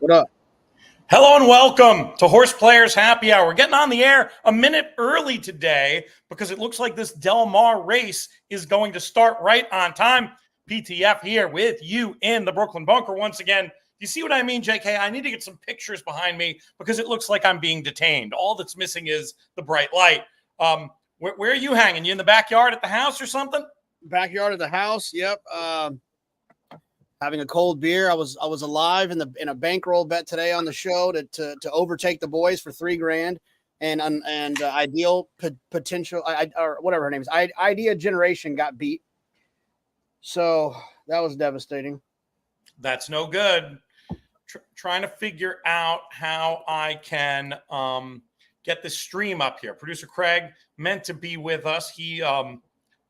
What up? Hello and welcome to HorsePlayers Happy Hour. We're getting on the air a minute early today because it looks like this Del Mar race is going to start right on time. PTF here with you in the Brooklyn Bunker once again. You see what I mean, JK? I need to get some pictures behind me because it looks like I'm being detained. All that's missing is the bright light. Where are you hanging? You in the backyard at the house or something? Backyard of the house. Yep. Having a cold beer. I was alive in a bankroll bet today on the show to overtake the boys for $3,000 and ideal potential or whatever her name is. Idea Generation got beat. So that was devastating. That's no good. Trying to figure out how I can get the stream up here. Producer Craig meant to be with us. He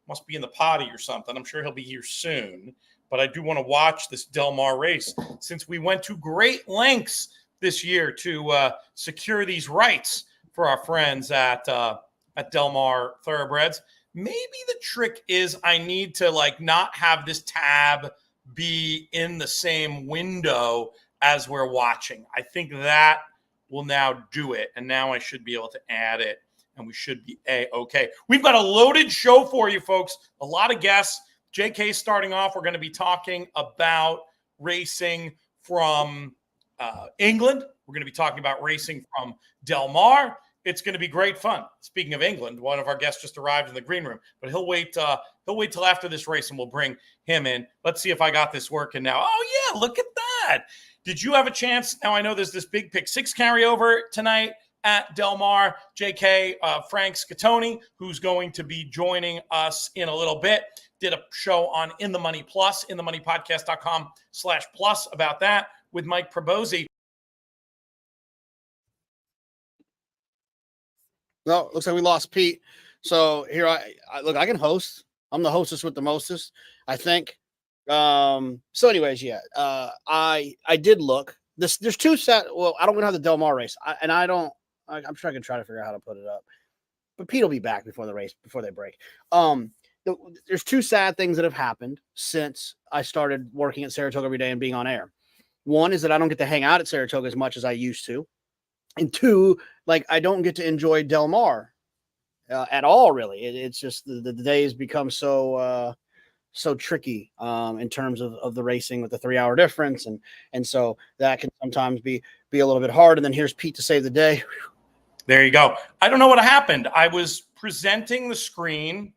must be in the potty or something. I'm sure he'll be here soon. But I do want to watch this Del Mar race since we went to great lengths this year to secure these rights for our friends at Del Mar Thoroughbreds. Maybe the trick is I need to not have this tab be in the same window as we're watching. I think that will now do it. And now I should be able to add it and we should be A-okay. We've got a loaded show for you folks. A lot of guests. JK starting off, we're going to be talking about racing from England. We're going to be talking about racing from Del Mar. It's going to be great fun. Speaking of England, one of our guests just arrived in the green room, but he'll wait till after this race and we'll bring him in. Let's see if I got this working now. Oh yeah, look at that. Did you have a chance? Now I know there's this big pick 6 carryover tonight at Del Mar. JK, Frank Scattoni, who's going to be joining us in a little bit, did a show on In the Money Plus, inthemoneypodcast.com/plus about that with Mike Probozzi. Well, looks like we lost Pete. So here I look, I can host. I'm the hostess with the mostest, I think. So anyways, yeah, I did look. There's 2 set. Well, I don't have the Del Mar race. I'm sure I can try to figure out how to put it up. But Pete will be back before the race, before they break. There's 2 sad things that have happened since I started working at Saratoga every day and being on air. One is that I don't get to hang out at Saratoga as much as I used to. And 2, I don't get to enjoy Del Mar at all, really. It's just the days become so tricky in terms of the racing with the 3-hour difference. And so that can sometimes be a little bit hard. And then here's Pete to save the day. There you go. I don't know what happened. I was presenting the screen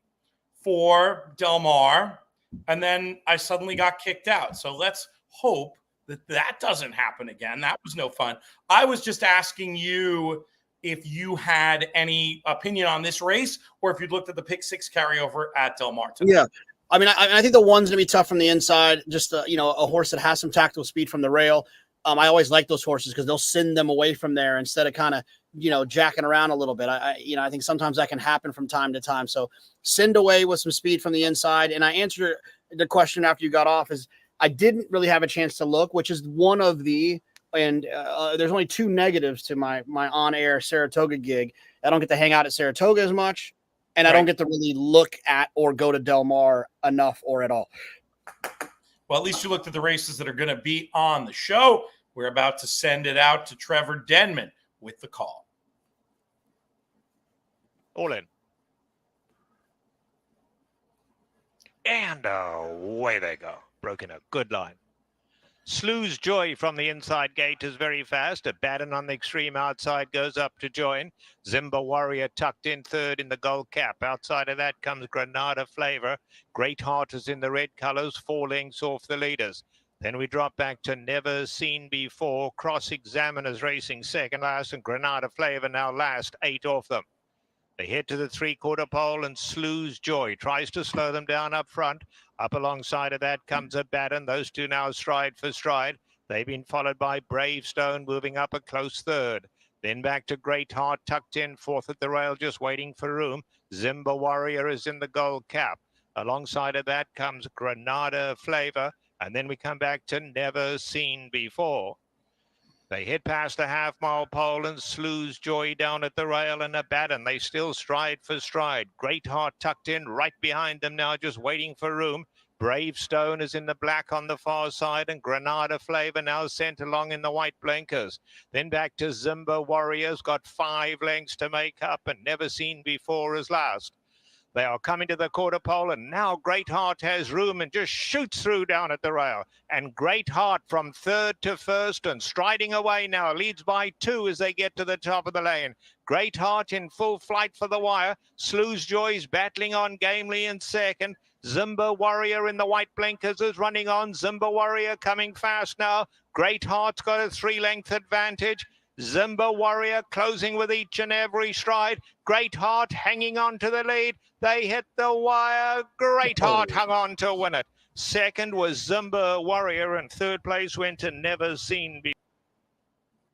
for Del Mar, and then I suddenly got kicked out. So let's hope that doesn't happen again. That was no fun. I was just asking you if you had any opinion on this race or if you'd looked at the pick 6 carryover at Del Mar tonight. Yeah. I mean, I think the one's going to be tough from the inside, just, a horse that has some tactical speed from the rail. I always like those horses because they'll send them away from there instead of kind of, jacking around a little bit. I think sometimes that can happen from time to time. So send away with some speed from the inside. And I answered the question after you got off is I didn't really have a chance to look, which is one of the, and there's only 2 negatives to my on-air Saratoga gig. I don't get to hang out at Saratoga as much. And I don't get to really look at or go to Del Mar enough or at all. Well, at least you looked at the races that are going to be on the show. We're about to send it out to Trevor Denman with the call. All in. And away they go. Broken a good line. Slew's Joy from the inside gate is very fast. A Baden on the extreme outside goes up to join. Zimba Warrior tucked in third in the gold cap. Outside of that comes Granada Flavor. Great Heart is in the red colors, 4 lengths off the leaders. Then we drop back to Never Seen Before. Cross Examiners racing second last, and Granada Flavor now last, 8 off them. They head to the 3/4 pole, and Slew's Joy tries to slow them down up front. Up alongside of that comes a Baden. Those 2 now stride for stride. They've been followed by Bravestone, moving up a close third. Then back to Great Heart, tucked in 4th at the rail, just waiting for room. Zimba Warrior is in the gold cap. Alongside of that comes Granada Flavor. And then we come back to Never Seen Before. They head past the half-mile pole and Slew's Joy down at the rail and a Baden. They still stride for stride. Great Heart tucked in right behind them now, just waiting for room. Bravestone is in the black on the far side, and Granada Flavor now sent along in the white blinkers. Then back to Zimba Warriors, got 5 lengths to make up, and Never Seen Before is last. They are coming to the quarter pole, and now Great Heart has room and just shoots through down at the rail. And Great Heart from third to first and striding away now, leads by 2 as they get to the top of the lane. Great Heart in full flight for the wire. Slew's Joy's battling on gamely in second. Zimba Warrior in the white blinkers is running on. Zimba Warrior coming fast now. Great Heart's got a 3-length advantage. Zimba Warrior closing with each and every stride. Great Heart hanging on to the lead. They hit the wire. Great Heart hung on to win it. Second was Zimba Warrior, and third place went to Never Seen Before.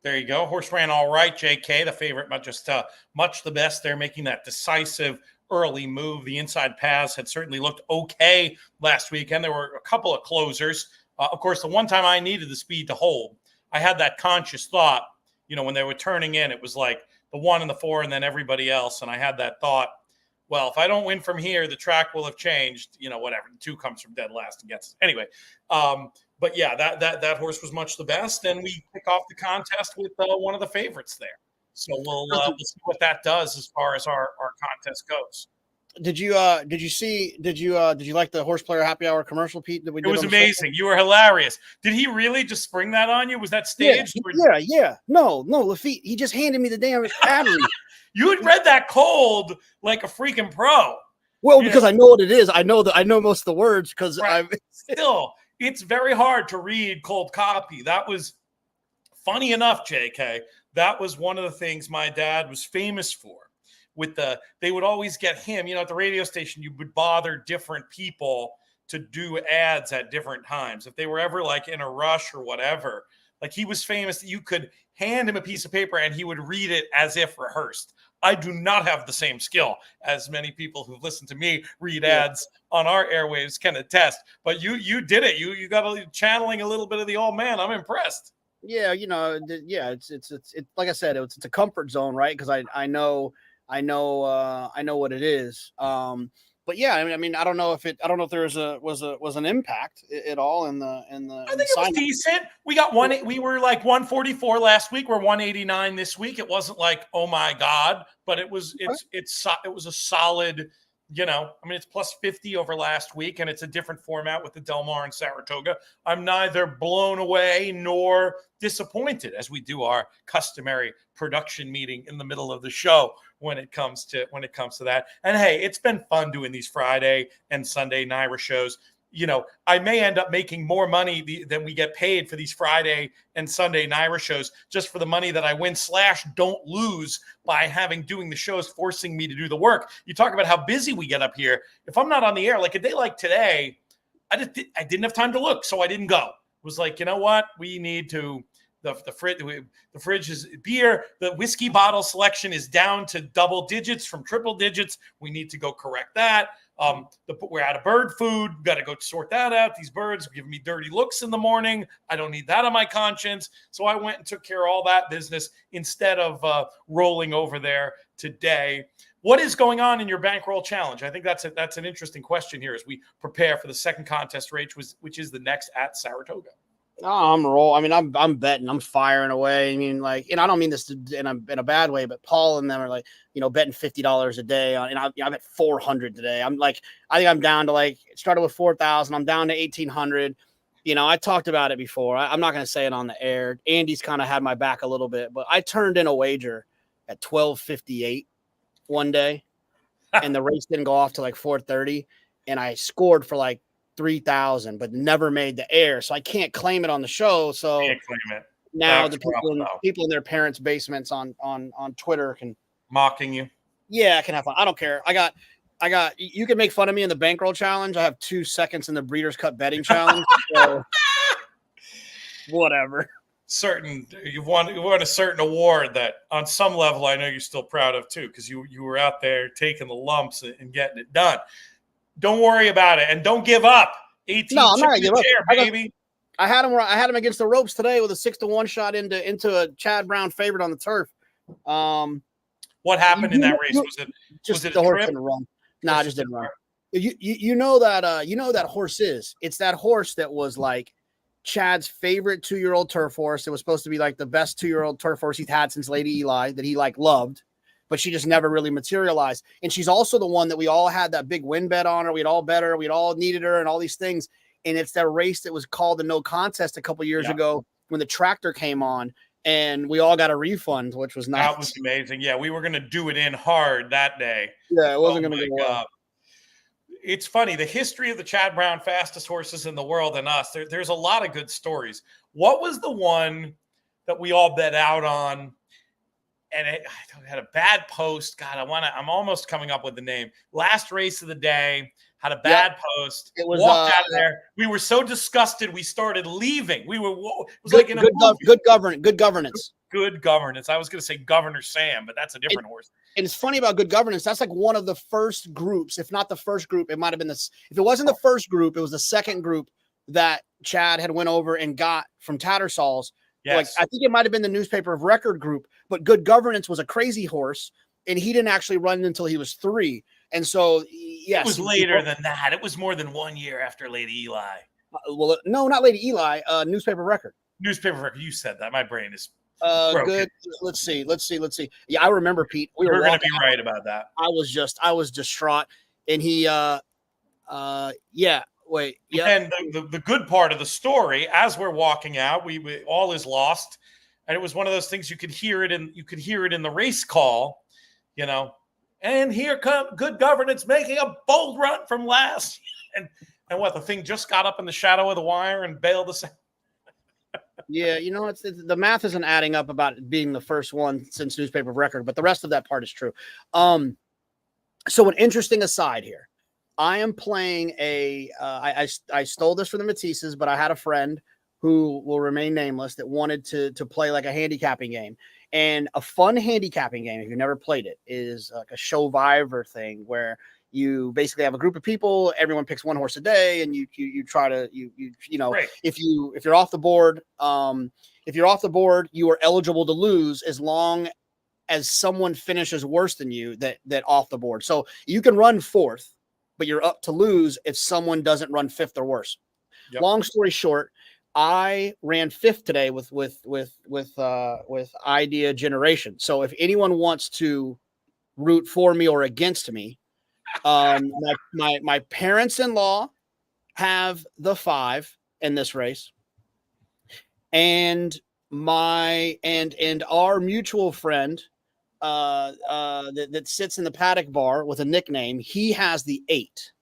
There you go. Horse ran all right, JK, the favorite, but just much the best there, making that decisive early move. The inside paths had certainly looked okay last weekend. There were a couple of closers. Of course, the one time I needed the speed to hold, I had that conscious thought, when they were turning in, it was like the 1 and the 4 and then everybody else. And I had that thought, well, if I don't win from here, the track will have changed, whatever. The 2 comes from dead last and gets it. Anyway, but yeah, that horse was much the best. And we kick off the contest with one of the favorites there. So we'll see what that does as far as our contest goes. Did you like the HorsePlayer Happy Hour commercial, Pete? That we did? It was amazing. You were hilarious. Did he really just spring that on you? Was that staged? Yeah. No, Lafitte. He just handed me the damn battery. You had read that cold like a freaking pro. Well, because I know what it is. I know most of the words because right. Still, it's very hard to read cold copy. That was funny enough, JK. That was one of the things my dad was famous for. They would always get him, at the radio station, you would bother different people to do ads at different times. If they were ever like in a rush or whatever, like he was famous that you could hand him a piece of paper and he would read it as if rehearsed. I do not have the same skill as many people who've listened to me read ads on our airwaves can attest, but you did it. You got channeling a little bit of the old man. I'm impressed. Yeah. It's like I said, it's a comfort zone, right? Because I know what it is. But yeah, I mean, I don't know if there was an impact at all in the. I think it was decent. We got we were like 144 last week. We're 189 this week. It wasn't like, oh my God, but it was a solid. It's plus 50 over last week, and it's a different format with the Mar and Saratoga. I'm neither blown away nor disappointed as we do our customary production meeting in the middle of the show when it comes to that. And hey, it's been fun doing these Friday and Sunday NYRA shows. I may end up making more money than we get paid for these Friday and Sunday NYRA shows just for the money that I win / don't lose by doing the shows, forcing me to do the work. You talk about how busy we get up here. If I'm not on the air, like a day like today, I didn't have time to look, so I didn't go. It was like, you know what? We need to. The fridge is beer. The whiskey bottle selection is down to double digits from triple digits. We need to go correct that. We're out of bird food. We've got to go sort that out. These birds give me dirty looks in the morning. I don't need that on my conscience. So I went and took care of all that business instead of rolling over there today. What is going on in your bankroll challenge? I think that's an interesting question here as we prepare for the second contest race, which is the next at Saratoga. Oh, I mean, I'm betting. I'm firing away. I mean, like, and I don't mean this in a bad way, but Paul and them are like, betting $50 a day on, and I bet 400 today. I'm like, I think I'm down to it started with 4,000. I'm down to 1,800. I talked about it before. I'm not going to say it on the air. Andy's kind of had my back a little bit, but I turned in a wager at 12:58 one day, and the race didn't go off to 4:30, and I scored for 3,000, but never made the air, so I can't claim it on the show. So can't claim it. Now the people in their parents' basements on Twitter can mocking you. Yeah, I can have fun. I don't care. I got. You can make fun of me in the bankroll challenge. I have 2 seconds in the Breeders' Cup betting challenge. So whatever. You've won a certain award that on some level I know you're still proud of too, because you were out there taking the lumps and getting it done. Don't worry about it, and don't give up. 18. No, I'm not gonna give up, baby. I had him against the ropes today with a 6-1 shot into a Chad Brown favorite on the turf. What happened in that race? Was it the horse didn't run? No, I just didn't run. You know that horse is. It's that horse that was like Chad's favorite 2-year-old turf horse. It was supposed to be like the best 2-year-old turf horse he's had since Lady Eli, that he like loved, but she just never really materialized. And she's also the one that we all had that big win bet on her. We'd all bet her. We'd all needed her and all these things. And it's that race that was called the no contest a couple years ago when the tractor came on and we all got a refund, which was nice. That was amazing. Yeah, we were going to do it in hard that day. Yeah, it wasn't going to go well. It's funny, the history of the Chad Brown fastest horses in the world and us. There's a lot of good stories. What was the one that we all bet out on? And it had a bad post. God, I'm almost coming up with the name. Last race of the day, had a bad post. It was walked out of there. We were so disgusted, we started leaving. It was good, like in a good governance. Good governance. I was going to say Governor Sam, but that's a different horse. And it's funny about good governance. That's like one of the first groups, if not the first group. It might have been this. If it wasn't the first group, it was the second group that Chad had went over and got from Tattersall's. Yes. Like I think it might have been the newspaper of record group, but good governance was a crazy horse, and he didn't actually run until he was 3. And so, yes, it was later than that. It was more than 1 year after Lady Eli. Well, no, not Lady Eli. Newspaper record. Newspaper record. You said that. My brain is. Good. Let's see. Yeah, I remember Pete. You're going to be right about that. I was distraught, and he, wait, yeah. And the good part of the story, as we're walking out, we all is lost, and it was one of those things you could hear it in the race call, you know. And here come good governance making a bold run from last, and what the thing just got up in the shadow of the wire and bailed us out. Yeah, you know, it's the math isn't adding up about it being the first one since newspaper of record, but the rest of that part is true. So an interesting aside here. I am playing I stole this from the Matisses, but I had a friend who will remain nameless that wanted to play like a handicapping game. And a fun handicapping game, if you've never played it, is like a Showviver thing where you basically have a group of people, everyone picks one horse a day, and you try to you know, right. if you're off the board, you are eligible to lose as long as someone finishes worse than you that off the board. So you can run 4th, but you're up to lose if someone doesn't run 5th or worse. Yep. Long story short, I ran 5th today with idea generation. So if anyone wants to root for me or against me, my parents-in-law have the 5 in this race, and our mutual friend that sits in the paddock bar with a nickname, he has the 8.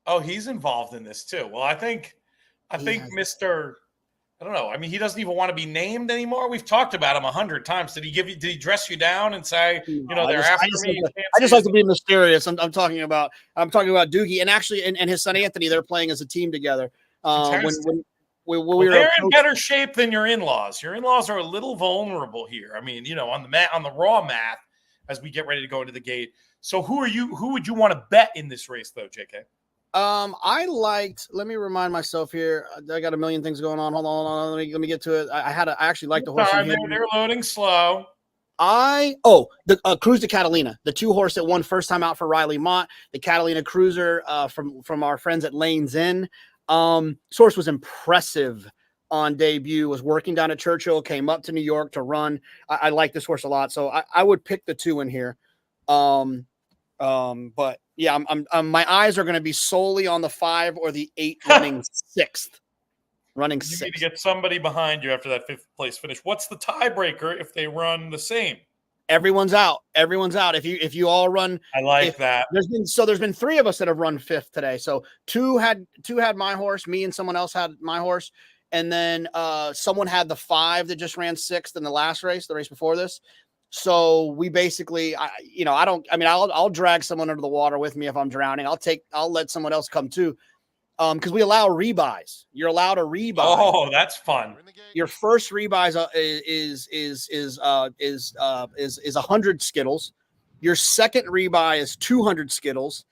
Oh, he's involved in this too. Well, I think Mr. I don't know. I mean, he doesn't even want to be named anymore. We've talked about him 100 times. Did he dress you down and say, you know, they're after me? I just like to be mysterious. I'm talking about Doogie, and actually, and his son Anthony, they're playing as a team together. When we were they're in better shape than your in-laws. Your in-laws are a little vulnerable here. I mean, you know, on the raw math as we get ready to go into the gate. So who would you want to bet in this race though, JK? Let me remind myself here. I got a million things going on. Hold on. Let me get to it. I actually like the horse. They're loading slow. The Cruz de Catalina, the 2 horse that won first time out for Riley Mott, the Catalina Cruiser, from our friends at Lanes Inn. Source was impressive on debut, was working down at Churchill, came up to New York to run. I like this horse a lot. So I would pick the 2 in here. But yeah, I'm my eyes are going to be solely on the 5 or the 8 running 6th. You need to get somebody behind you after that 5th place finish. What's the tiebreaker if they run the same? Everyone's out. If you all run, I like that. There's been 3 of us that have run 5th today. So two had my horse, me and someone else had my horse, and then someone had the 5 that just ran 6th in the last race, the race before this. So we basically, I'll drag someone under the water with me if I'm drowning. I'll let someone else come too. Because we allow rebuys. You're allowed a rebuy. Oh, that's fun. Your first rebuy is 100 Skittles. Your second rebuy is 200 Skittles.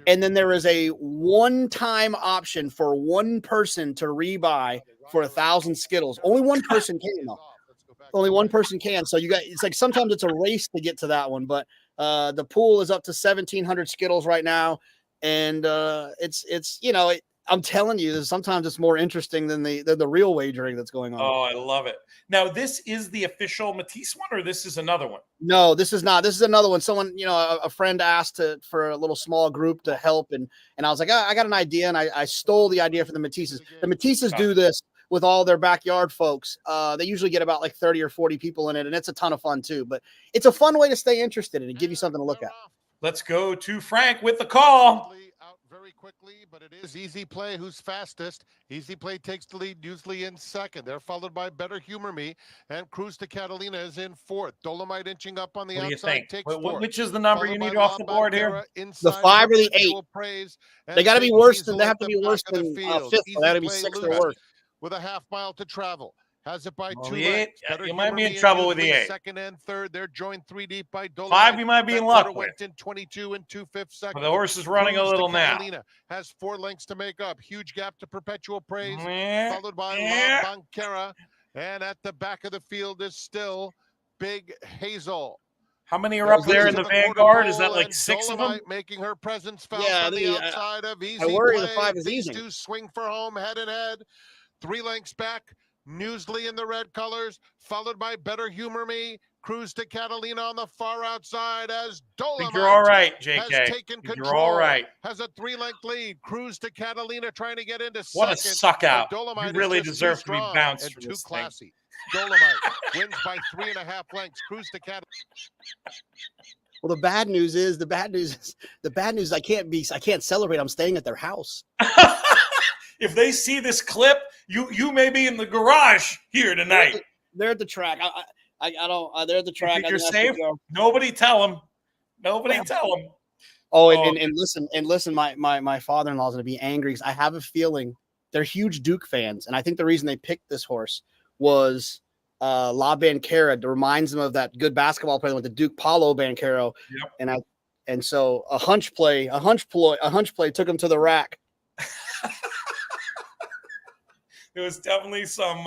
And then there is a one-time option for one person to rebuy for 1,000 Skittles. Only one person can though. Only one person can. So it's like sometimes it's a race to get to that one, but The pool is up to 1,700 Skittles right now, and it's I'm telling you, sometimes it's more interesting than the real wagering that's going on. Oh, I love it. Now, this is the official Matisse one, or this is another one? No, this is not. This is another one. Someone, a friend asked for a little small group to help, and I was like, I got an idea, and I stole the idea from the Matisses. The Matisses do this with all their backyard folks. They usually get about like 30 or 40 people in it, and it's a ton of fun too. But it's a fun way to stay interested and give you something to look at. Let's go to Frank with the call. Out very quickly, but it is Easy Play who's fastest. Easy Play takes the lead, usually in second. They're followed by Better Humor Me, and Cruz to Catalina is in fourth. Dolomite inching up on the What do you outside think? takes fourth. Which is the number you need off the board here? The 5 or the 8. Praise, they got to be worse than. They have to be worse than 5th. They got to be 6th or worse. With a half mile to travel. Has it by 2 lengths. You might be in trouble with the 8. Second and third, they're joined 3 deep by Dolomite. 5 you might be in luck with. Went in 22 and 2/5 seconds. The horse is running a little now. Has 4 lengths to make up. Huge gap to Perpetual Praise, followed by La Banquera. And at the back of the field is still Big Hazel. How many are up there in the vanguard? Is that like 6 of them? Making her presence felt on the outside of Easy Play. I worry the 5 is easy. These 2 swing for home, head and head. 3 lengths back. Muesli in the red colors, followed by Better Humor Me. Cruz to Catalina on the far outside as Dolomite. You're all right, JK. Has taken control. You're all right. Has a 3-length lead. Cruz to Catalina trying to get into what second. A suck out. Dolomite you really deserve to be bounced and for too this classy. thing. Dolomite wins by 3.5 lengths. Cruz to Catalina. Well, the bad news is I can't celebrate. I'm staying at their house. If they see this clip, you may be in the garage here tonight. They're at the track. I don't. They're at the track. You're safe. Nobody tell them. Nobody tell them. Oh, and listen. My father-in-law is going to be angry because I have a feeling they're huge Duke fans, and I think the reason they picked this horse was La Banquera. It reminds them of that good basketball player with the Duke Paulo Banquero. Yep. And so a hunch play took him to the rack. There was definitely some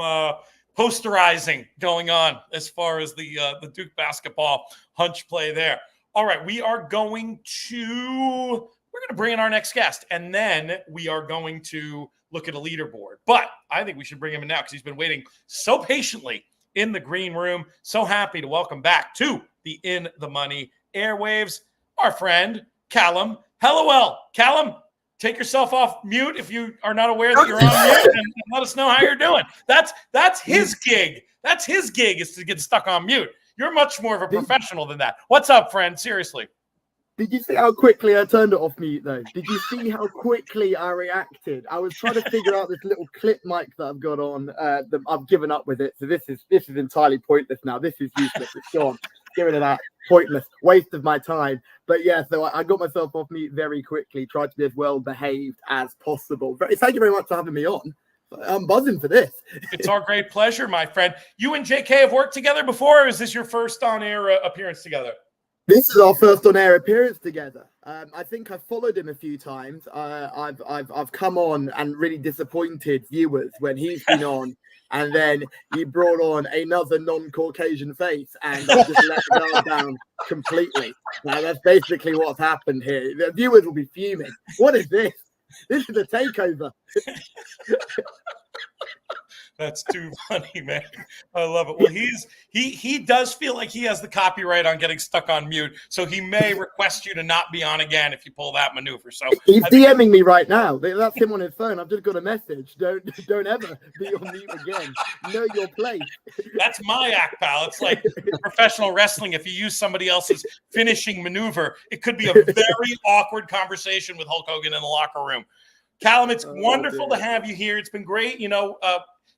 posterizing going on as far as the Duke basketball hunch play there. All right, we're going to bring in our next guest, and then we are going to look at a leaderboard. But I think we should bring him in now because he's been waiting so patiently in the green room. So happy to welcome back to the In the Money airwaves our friend Callum Hellawell. Callum, take yourself off mute if you are not aware that you're on mute, and let us know how you're doing. That's his gig. That's his gig, is to get stuck on mute. You're much more of a professional than that. What's up, friend? Seriously. Did you see how quickly I turned it off mute, though? Did you see how quickly I reacted? I was trying to figure out this little clip mic that I've got on. I've given up with it, so this is entirely pointless now. This is useless. It's gone. Get rid of that. Pointless. Waste of my time. But yeah, so I got myself off mute very quickly. Tried to be as well behaved as possible. Thank you very much for having me on. I'm buzzing for this. It's our great pleasure, my friend. You and JK have worked together before, or is this your first on-air appearance together? This is our first on-air appearance together. I think I've followed him a few times. I've come on and really disappointed viewers when he's been on, and then he brought on another non-Caucasian face and just let the guard down completely. Now that's basically what's happened here. The viewers will be fuming. What is this? This is a takeover. That's too funny, man. I love it. Well, he does feel like he has the copyright on getting stuck on mute, so he may request you to not be on again if you pull that maneuver. So he's DMing me right now. That's him on his phone. I've just got a message. Don't ever be on mute again. Know your place. That's my act, pal. It's like professional wrestling. If you use somebody else's finishing maneuver, it could be a very awkward conversation with Hulk Hogan in the locker room. Callum, it's wonderful to have you here. It's been great.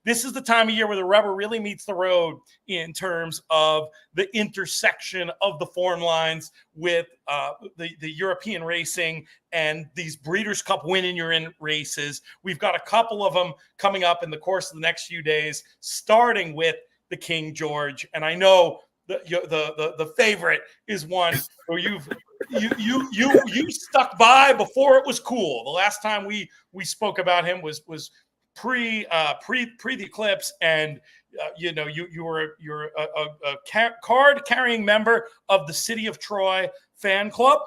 This is the time of year where the rubber really meets the road in terms of the intersection of the form lines with the European racing and these Breeders' Cup win-in races. We've got a couple of them coming up in the course of the next few days, starting with the King George. And I know the favorite is one where you stuck by before it was cool. The last time we spoke about him was pre the eclipse, and you're a card carrying member of the City of Troy fan club.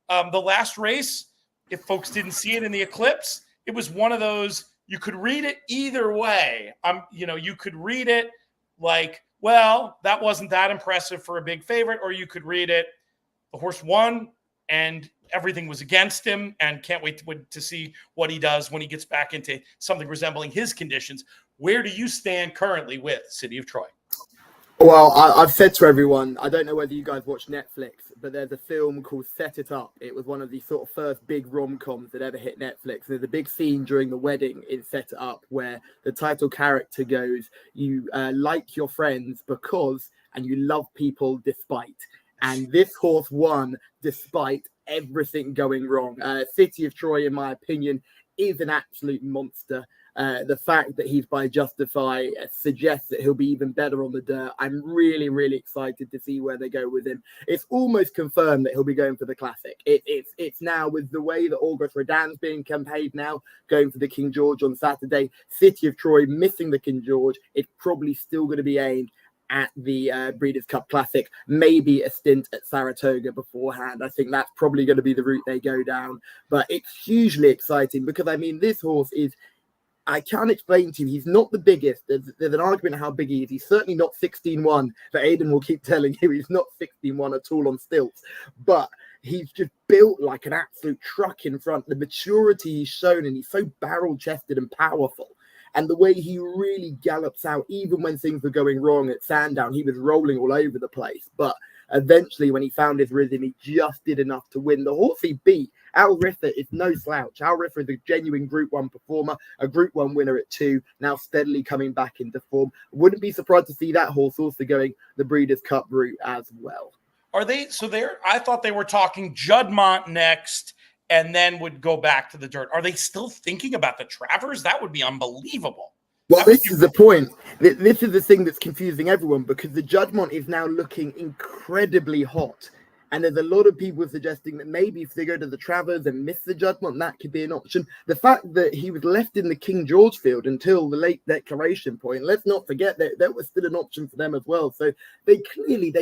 The last race, if folks didn't see it in the eclipse, it was one of those, you could read it either way. You could read it like, well, that wasn't that impressive for a big favorite, or you could read it, the horse won and everything was against him, and can't wait to see what he does when he gets back into something resembling his conditions. Where do you stand currently with City of Troy? Well, I've said to everyone, I don't know whether you guys watch Netflix, but there's a film called Set It Up. It was one of the sort of first big rom-coms that ever hit Netflix. There's a big scene during the wedding in Set It Up where the title character goes, you like your friends because, and you love people despite. And this horse won despite everything going wrong. City of Troy, in my opinion, is an absolute monster. The fact that he's by Justify suggests that he'll be even better on the dirt. I'm really, really excited to see where they go with him. It's almost confirmed that he'll be going for the Classic. It's now, with the way that August Rodin's being campaigned now, going for the King George on Saturday. City of Troy missing the King George. It's probably still going to be aimed at the Breeders' Cup Classic, maybe a stint at Saratoga beforehand. I think that's probably going to be the route they go down. But it's hugely exciting because, I mean, this horse is, I can't explain to you, he's not the biggest. There's an argument how big he is. He's certainly not 16-1, but Aidan will keep telling you he's not 16-1 at all on stilts. But he's just built like an absolute truck in front. The maturity he's shown, and he's so barrel-chested and powerful. And the way he really gallops out, even when things were going wrong at Sandown, he was rolling all over the place. But eventually, when he found his rhythm, he just did enough to win. The horse he beat, Al Riffer, is no slouch. Al Riffer is a genuine Group 1 performer, a Group 1 winner at 2, now steadily coming back into form. Wouldn't be surprised to see that horse also going the Breeders' Cup route as well. Are they, so they're, I thought they were talking Juddmonte next, and then would go back to the dirt. Are they still thinking about the Travers? That would be unbelievable. Well, this is the point. This is the thing that's confusing everyone, because the Juddmonte is now looking incredibly hot. And there's a lot of people suggesting that maybe if they go to the Travers and miss the Juddmonte, that could be an option. The fact that he was left in the King George field until the late declaration point, let's not forget that was still an option for them as well. So they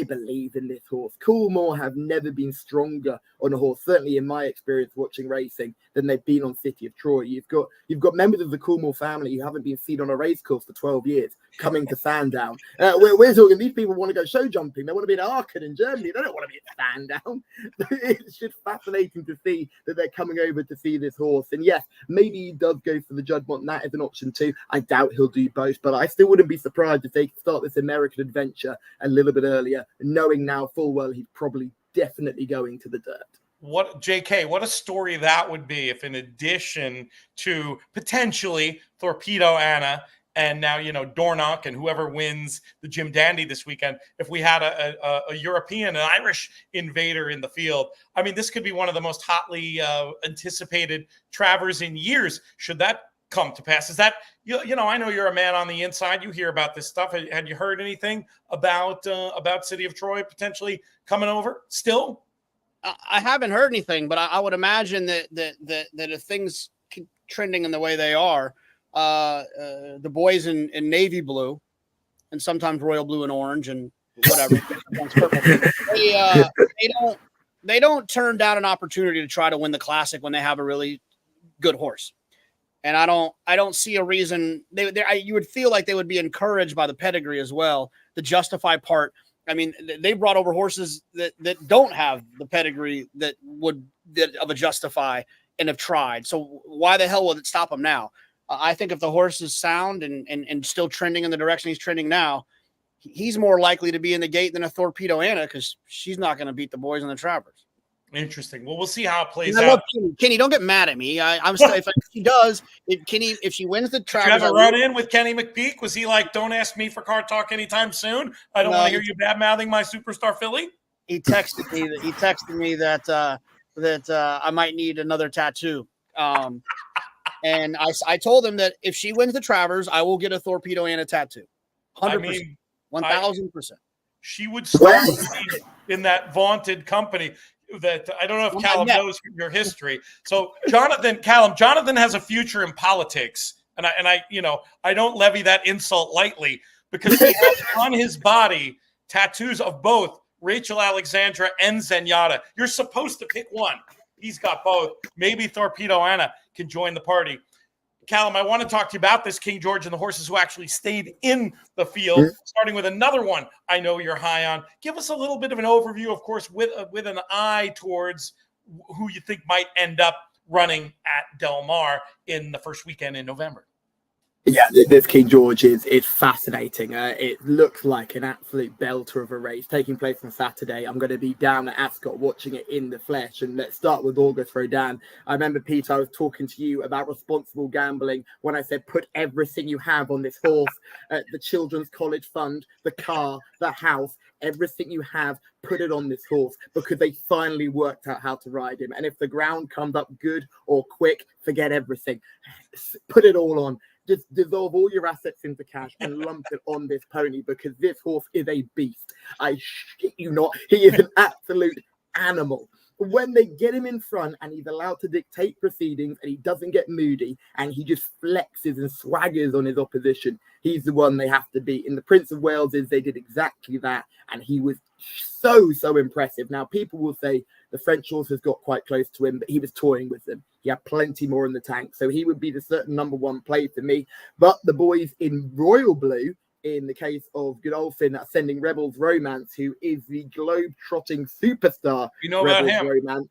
believe in this horse. Coolmore have never been stronger on a horse, certainly in my experience watching racing, than they've been on City of Troy. You've got members of the Coolmore family who haven't been seen on a race course for 12 years coming to Sandown. We're talking, these people want to go show jumping. They want to be in Aachen in Germany. They don't want to be at Sandown. It's just fascinating to see that they're coming over to see this horse. And yes, maybe he does go for the Juddmonte. That is an option too. I doubt he'll do both, but I still wouldn't be surprised if they start this American adventure a little bit earlier, knowing now full well he's probably definitely going to the dirt. What, JK, what a story that would be if, in addition to potentially Torpedo Anna and now, Dornoch and whoever wins the Jim Dandy this weekend, if we had a European, an Irish invader in the field, I mean, this could be one of the most hotly anticipated Travers in years, should that come to pass. Is that, I know you're a man on the inside. You hear about this stuff. Had you heard anything about City of Troy potentially coming over still? I haven't heard anything, but I would imagine that if things keep trending in the way they are, the boys in navy blue and sometimes royal blue and orange and whatever, they don't turn down an opportunity to try to win the Classic when they have a really good horse. And I don't see a reason you would feel like they would be encouraged by the pedigree as well. The Justify part. I mean, they brought over horses that don't have the pedigree that of a Justify and have tried. So why the hell would it stop them now? I think if the horse is sound and still trending in the direction he's trending now, he's more likely to be in the gate than a Torpedo Anna, because she's not going to beat the boys on the Travers. Interesting. Well, we'll see how it plays out. Kenny, don't get mad at me. I'm still, if she does, if she wins the Travers. Did you have a run-in with Kenny McPeak? Was he like, don't ask me for car talk anytime soon? I don't want to hear you bad-mouthing my superstar filly? He texted me that I might need another tattoo. And I told him that if she wins the Travers, I will get a Torpedo Anna tattoo. 100%. 1,000%. She would start in that vaunted company. That I don't know if Callum knows your history. So Jonathan has a future in politics. and I I don't levy that insult lightly, because he has on his body tattoos of both Rachel Alexandra and Zenyatta. You're supposed to pick one. He's got both. Maybe Torpedo Anna can join the party. Callum, I want to talk to you about this King George and the horses who actually stayed in the field, starting with another one I know you're high on. Give us a little bit of an overview, of course, with an eye towards who you think might end up running at Del Mar in the first weekend in November. Yeah, this King George is fascinating. It looks like an absolute belter of a race taking place on Saturday. I'm going to be down at Ascot watching it in the flesh. And let's start with August Rodan. I remember, Pete, I was talking to you about responsible gambling when I said put everything you have on this horse, the Children's College Fund, the car, the house, everything you have, put it on this horse, because they finally worked out how to ride him. And if the ground comes up good or quick, forget everything. Put it all on. Just dissolve all your assets into cash and lump it on this pony, because this horse is a beast. I shit you not. He is an absolute animal. When they get him in front and he's allowed to dictate proceedings and he doesn't get moody and he just flexes and swaggers on his opposition, he's the one they have to beat. In the Prince of Wales's, they did exactly that, and he was so impressive. Now, people will say the French horses got quite close to him, but he was toying with them. He had plenty more in the tank, so he would be the certain number one play for me. But the boys in royal blue, in the case of Godolphin Ascending Rebels Romance, who is the globe-trotting superstar. You know Rebels about him. Romance.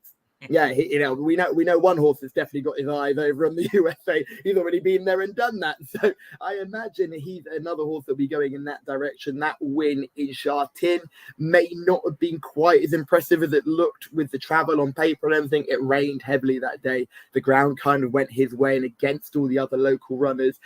Yeah, we know one horse that's definitely got his eyes over on the USA. He's already been there and done that. So I imagine he's another horse that'll be going in that direction. That win in Chartin may not have been quite as impressive as it looked with the travel on paper and everything. It rained heavily that day. The ground kind of went his way and against all the other local runners.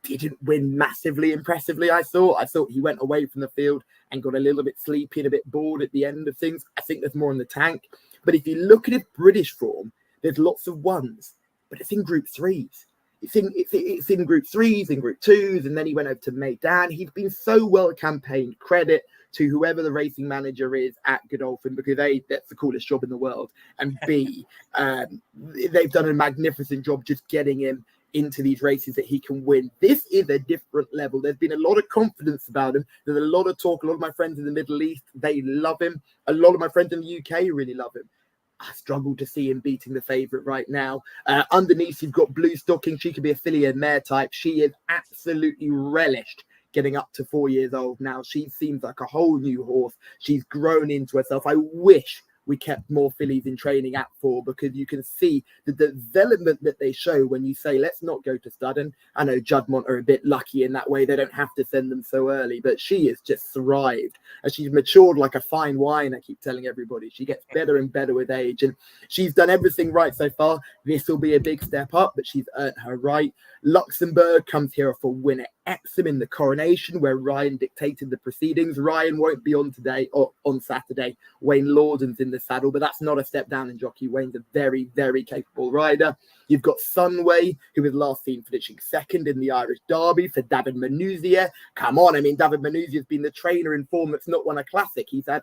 He didn't win massively impressively, I thought. I thought he went away from the field and got a little bit sleepy and a bit bored at the end of things. I think there's more in the tank. But if you look at his British form, there's lots of ones, but it's in Group 3s. It's in Group 3s, in Group 2s, and then he went over to Meydan. He's been so well campaigned. Credit to whoever the racing manager is at Godolphin, because A, that's the coolest job in the world, and B, they've done a magnificent job just getting him into these races that he can win. This is a different level. There's been a lot of confidence about him. There's a lot of talk. A lot of my friends in the Middle East, they love him. A lot of my friends in the UK really love him. I struggle to see him beating the favourite right now. Underneath, you've got Blue Stocking. She could be a filly and mare type. She is absolutely relished getting up to 4 years old now. She seems like a whole new horse. She's grown into herself. I wish we kept more fillies in training at 4, because you can see the development that they show when you say, let's not go to stud. And I know Juddmonte are a bit lucky in that way. They don't have to send them so early, but she has just thrived and she's matured like a fine wine. I keep telling everybody she gets better and better with age, and she's done everything right so far. This will be a big step up, but she's earned her right. Luxembourg comes here for winner Epsom in the coronation, where Ryan dictated the proceedings. Ryan won't be on today or on Saturday. Wayne Lawden's in the saddle, but that's not a step down in jockey. Wayne's a very, very capable rider. You've got Sunway, who was last seen finishing second in the Irish Derby for David Manuzia. Come on, I mean, David Manuzia has been the trainer in form that's not won a classic. He's had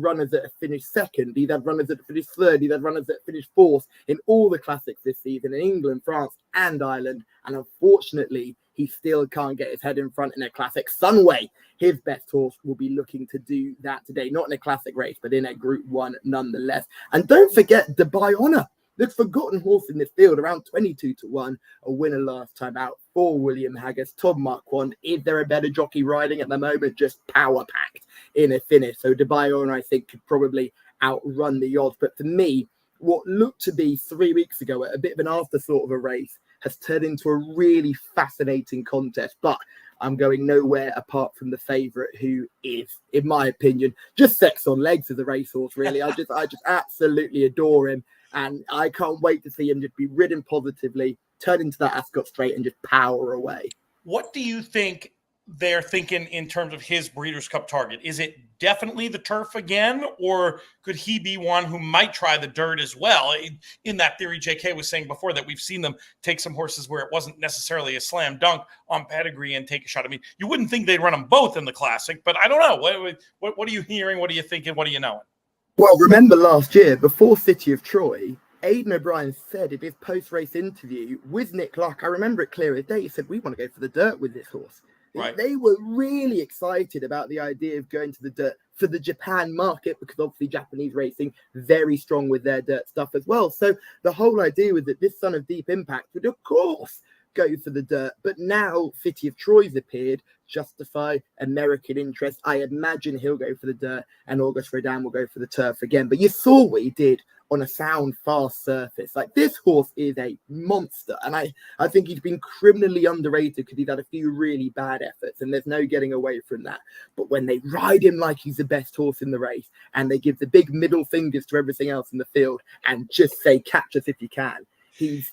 runners that have finished second. He's had runners that have finished third. He's had runners that have finished fourth in all the classics this season in England, France, and Ireland. And unfortunately, he still can't get his head in front in a classic. Sunway, his best horse, will be looking to do that today. Not in a classic race, but in a Group 1 nonetheless. And don't forget Dubai Honor, the forgotten horse in this field, around 22-1, a winner last time out for William Haggis. Tom Marquand, is there a better jockey riding at the moment? Just power-packed in a finish. So Dubai Honor, I think, could probably outrun the odds. But for me, what looked to be 3 weeks ago a bit of an afterthought of a race has turned into a really fascinating contest. But I'm going nowhere apart from the favourite, who is, in my opinion, just sex on legs as a racehorse, really. I just absolutely adore him. And I can't wait to see him just be ridden positively, turn into that Ascot Straight and just power away. What do you think they're thinking in terms of his Breeders' Cup target? Is it definitely the turf again, or could he be one who might try the dirt as well? In that theory, JK was saying before that we've seen them take some horses where it wasn't necessarily a slam dunk on pedigree and take a shot. I mean, you wouldn't think they'd run them both in the Classic, but I don't know. What are you hearing? What are you thinking? What are you knowing? Well, remember last year, before City of Troy, Aidan O'Brien said in his post-race interview with Nick Luck, I remember it clear as day, he said, we want to go for the dirt with this horse. Right. They were really excited about the idea of going to the dirt for the Japan market, because obviously Japanese racing, very strong with their dirt stuff as well. So the whole idea was that this son of Deep Impact would, of course, go for the dirt. But now City of Troy's appeared, justify American interest. I imagine he'll go for the dirt, and August Rodin will go for the turf again. But you saw what he did on a sound, fast surface. Like, this horse is a monster. And I think he's been criminally underrated because he's had a few really bad efforts, and there's no getting away from that. But when they ride him like he's the best horse in the race, and they give the big middle fingers to everything else in the field and just say, catch us if you can, he's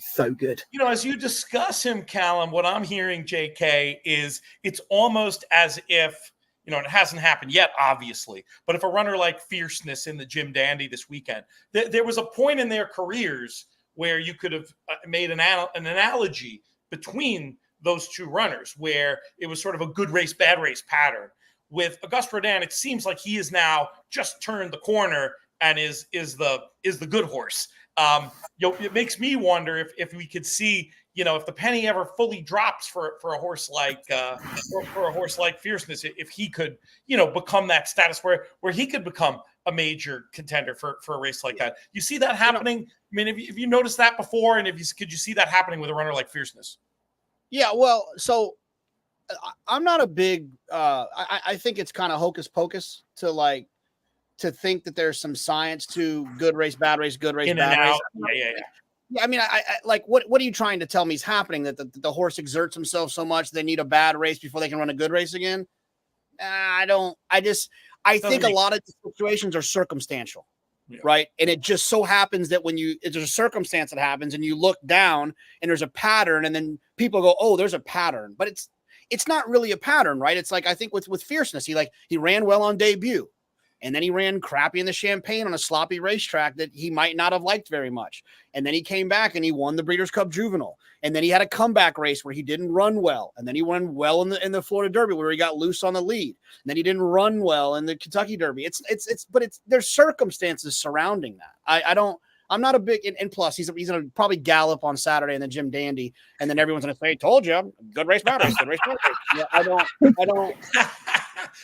so good. You know, as you discuss him, Callum, what I'm hearing, JK, is it's almost as if, you know, it hasn't happened yet, obviously, but if a runner like Fierceness in the Jim Dandy this weekend, there was a point in their careers where you could have made an analogy between those two runners, where it was sort of a good race, bad race pattern. With Auguste Rodin, it seems like he has now just turned the corner and is the good horse. You know, it makes me wonder if we could see, you know, if the penny ever fully drops for a horse like for a horse like Fierceness, if he could, you know, become that status where he could become a major contender for a race like that. You see that happening? I mean, have you noticed that before? And could you see that happening with a runner like Fierceness? Yeah, well, so I'm not a big I think it's kind of hocus pocus to think that there's some science to good race, bad race, good race, bad race. Yeah. I mean, I like, what are you trying to tell me is happening? That the horse exerts himself so much they need a bad race before they can run a good race again? I think a lot of situations are circumstantial, right? And it just so happens that when there's a circumstance that happens and you look down and there's a pattern, and then people go, oh, there's a pattern, but it's not really a pattern, right? It's like, I think with Fierceness, he ran well on debut. And then he ran crappy in the Champagne on a sloppy racetrack that he might not have liked very much. And then he came back and he won the Breeders' Cup Juvenile. And then he had a comeback race where he didn't run well. And then he won well in the Florida Derby where he got loose on the lead. And then he didn't run well in the Kentucky Derby. But there's circumstances surrounding that. I'm not a big, and plus he's going to probably gallop on Saturday in the Jim Dandy. And then everyone's going to say, told you, good race, bad race, good race, bad race. Yeah, I don't.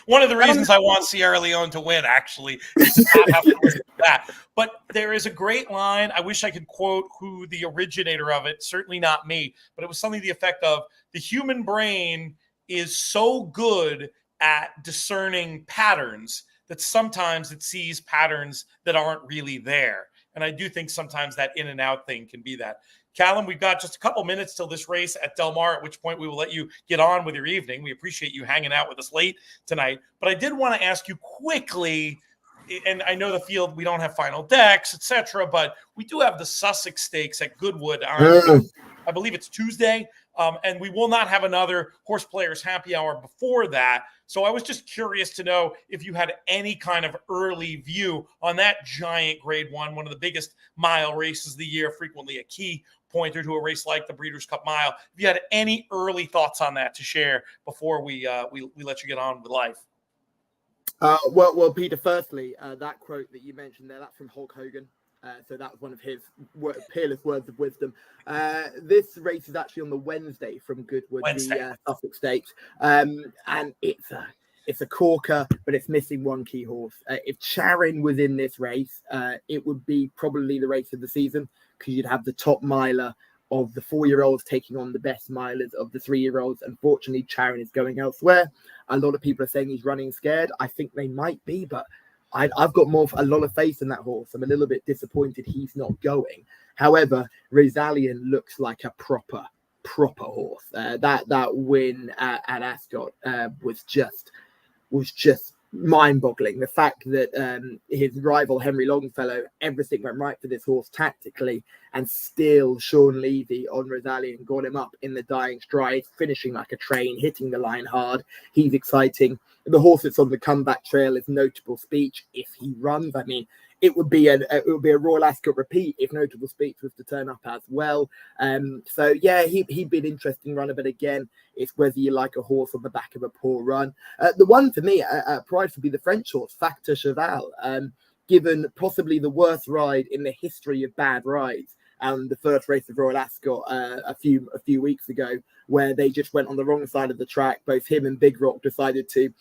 One of the reasons I want Sierra Leone to win, actually, is to not have to listen to that. But there is a great line. I wish I could quote who the originator of it. Certainly not me, but it was something to the effect of, the human brain is so good at discerning patterns that sometimes it sees patterns that aren't really there. And I do think sometimes that in and out thing can be that. Callum, we've got just a couple minutes till this race at Del Mar, at which point we will let you get on with your evening. We appreciate you hanging out with us late tonight. But I did want to ask you quickly, and I know the field, we don't have final decks, etc., but we do have the Sussex Stakes at Goodwood on, I believe it's Tuesday, and we will not have another HorsePlayers Happy Hour before that. So I was just curious to know if you had any kind of early view on that giant Grade 1, one of the biggest mile races of the year, frequently a key pointer to a race like the Breeders' Cup Mile. If you had any early thoughts on that to share before we let you get on with life. Well, Peter, firstly, that quote that you mentioned there, that's from Hulk Hogan. So that was one of his peerless words of wisdom. This race is actually on the Wednesday from Goodwood, the Sussex Stakes. And it's a corker, but it's missing one key horse. If Charin was in this race, it would be probably the race of the season, because you'd have the top miler of the 4-year-olds taking on the best milers of the 3-year-olds. Unfortunately, Charin is going elsewhere. A lot of people are saying he's running scared. I think they might be, but I've got a lot of faith in that horse. I'm a little bit disappointed he's not going. However, Rosalien looks like a proper horse. That win at Ascot was just mind-boggling. The fact that his rival Henry Longfellow, everything went right for this horse tactically, and still Sean Levy on Rosalien got him up in the dying stride, finishing like a train, hitting the line hard. He's exciting. The horse that's on the comeback trail is Notable Speech. If he runs, I mean, it would be a Royal Ascot repeat if Notable Speech was to turn up as well. So yeah, he'd be an interesting runner, but again, it's whether you like a horse on the back of a poor run. The one for me, price would be the French horse, Factor Cheval. given possibly the worst ride in the history of bad rides. The first race of Royal Ascot a few weeks ago, where they just went on the wrong side of the track. Both him and Big Rock decided to,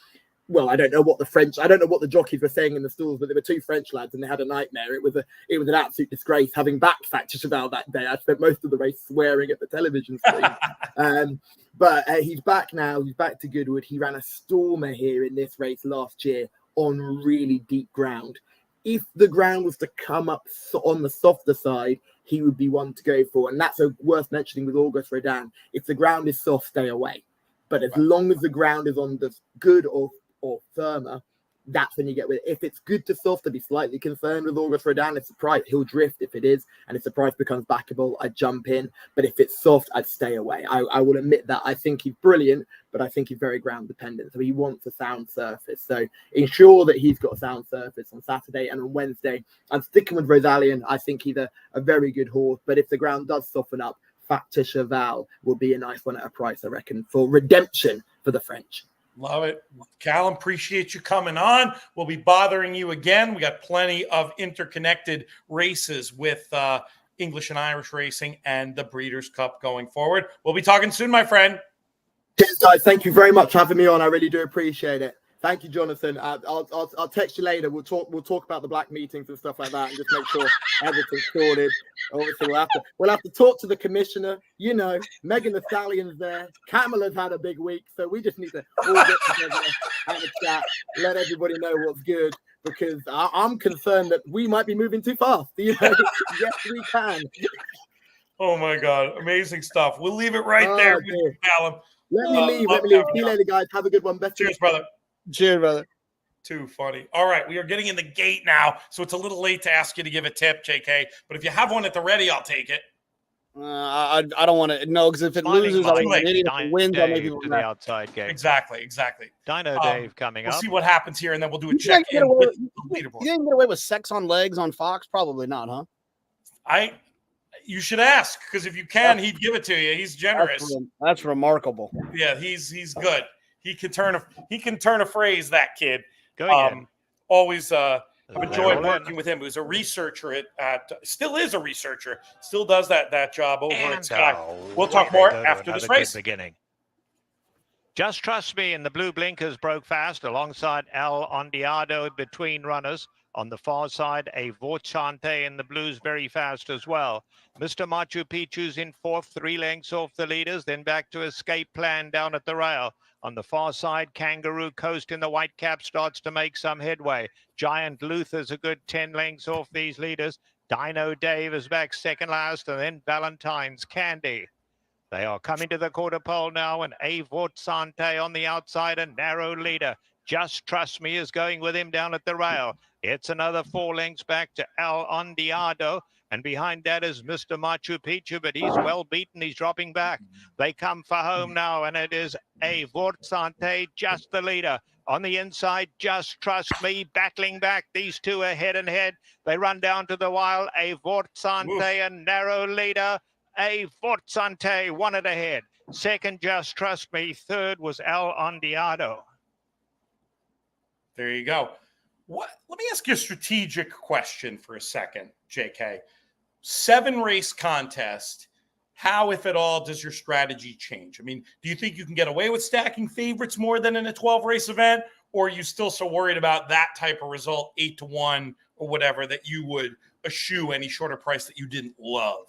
well, I don't know what the jockeys were saying in the stalls, but there were two French lads and they had a nightmare. It was an absolute disgrace having backed to Cheval that day. I spent most of the race swearing at the television screen. But he's back now. He's back to Goodwood. He ran a stormer here in this race last year on really deep ground. If the ground was to come up on the softer side, he would be one to go for. And that's worth mentioning with Auguste Rodin. If the ground is soft, stay away. But as long as the ground is on the good or firmer, that's when you get with it. If it's good to soft, I'd be slightly concerned with Auguste Rodin. It's a price. He'll drift if it is. And if the price becomes backable, I'd jump in. But if it's soft, I'd stay away. I will admit that. I think he's brilliant, but I think he's very ground dependent. So he wants a sound surface. So ensure that he's got a sound surface on Saturday and on Wednesday. I'm sticking with Rosalien. I think he's a very good horse. But if the ground does soften up, Factor Cheval will be a nice one at a price, I reckon, for redemption for the French. Love it. Callum, appreciate you coming on. We'll be bothering you again. We got plenty of interconnected races with English and Irish racing and the Breeders' Cup going forward. We'll be talking soon, my friend. Cheers, guys. Thank you very much for having me on. I really do appreciate it. Thank you, Jonathan. I'll text you later. We'll talk about the black meetings and stuff like that, and just make sure everything's sorted. Obviously, we'll have to talk to the commissioner. You know, Megan Thee Stallion's there. Camel has had a big week, so we just need to all get together, have a chat, let everybody know what's good. Because I'm concerned that we might be moving too fast. You know, yes, we can. Oh my God, amazing stuff. We'll leave it right there, with you, Callum. Let me leave. See you later, guys. Have a good one. Best. Cheers, brother. Cheers, brother. Too funny. All right, we are getting in the gate now, so it's a little late to ask you to give a tip, JK. But if you have one at the ready, I'll take it. I don't want to know, because if it loses, I'll make an idiot. If it wins, I'll make people to the outside gate. Exactly. Dino Dave coming we'll up. see what happens here, and then we'll do a check-in with the leaderboard. You didn't get away with sex on legs on Fox? Probably not, huh? You should ask, because if you can, he'd give it to you. He's generous. That's remarkable. Yeah, he's good. He can turn a phrase, that kid. Go ahead. Always I've enjoyed working with him. He was a researcher still is a researcher, still does that job over at Sky. We'll talk more after this race. Beginning. Just Trust Me in the blue blinkers broke fast alongside El Ondiado between runners. On the far side, a Vorchante in the blues very fast as well. Mr. Machu Picchu's in fourth, 3 lengths off the leaders, then back to Escape Plan down at the rail. On the far side, Kangaroo Coast in the white cap starts to make some headway. Giant Luther's a good 10 lengths off these leaders. Dino Dave is back second last, and then Valentine's Candy. They are coming to the quarter pole now, and A Vortsante on the outside, a narrow leader. Just Trust Me is going with him down at the rail. It's another 4 lengths back to El Ondiado. And behind that is Mr. Machu Picchu, but he's well beaten. He's dropping back. They come for home now, and it is A Vortsante, just the leader. On the inside, Just Trust Me, battling back. These two are head and head. They run down to the wire. A Vortsante, a narrow leader. A Vortsante, one at ahead. Second, Just Trust Me. Third was El Ondiado. There you go. Let me ask you a strategic question for a second, JK. 7-race contest. How, if at all, does your strategy change? I mean, do you think you can get away with stacking favorites more than in a 12-race event? Or are you still so worried about that type of result, 8-1 or whatever, that you would eschew any shorter price that you didn't love?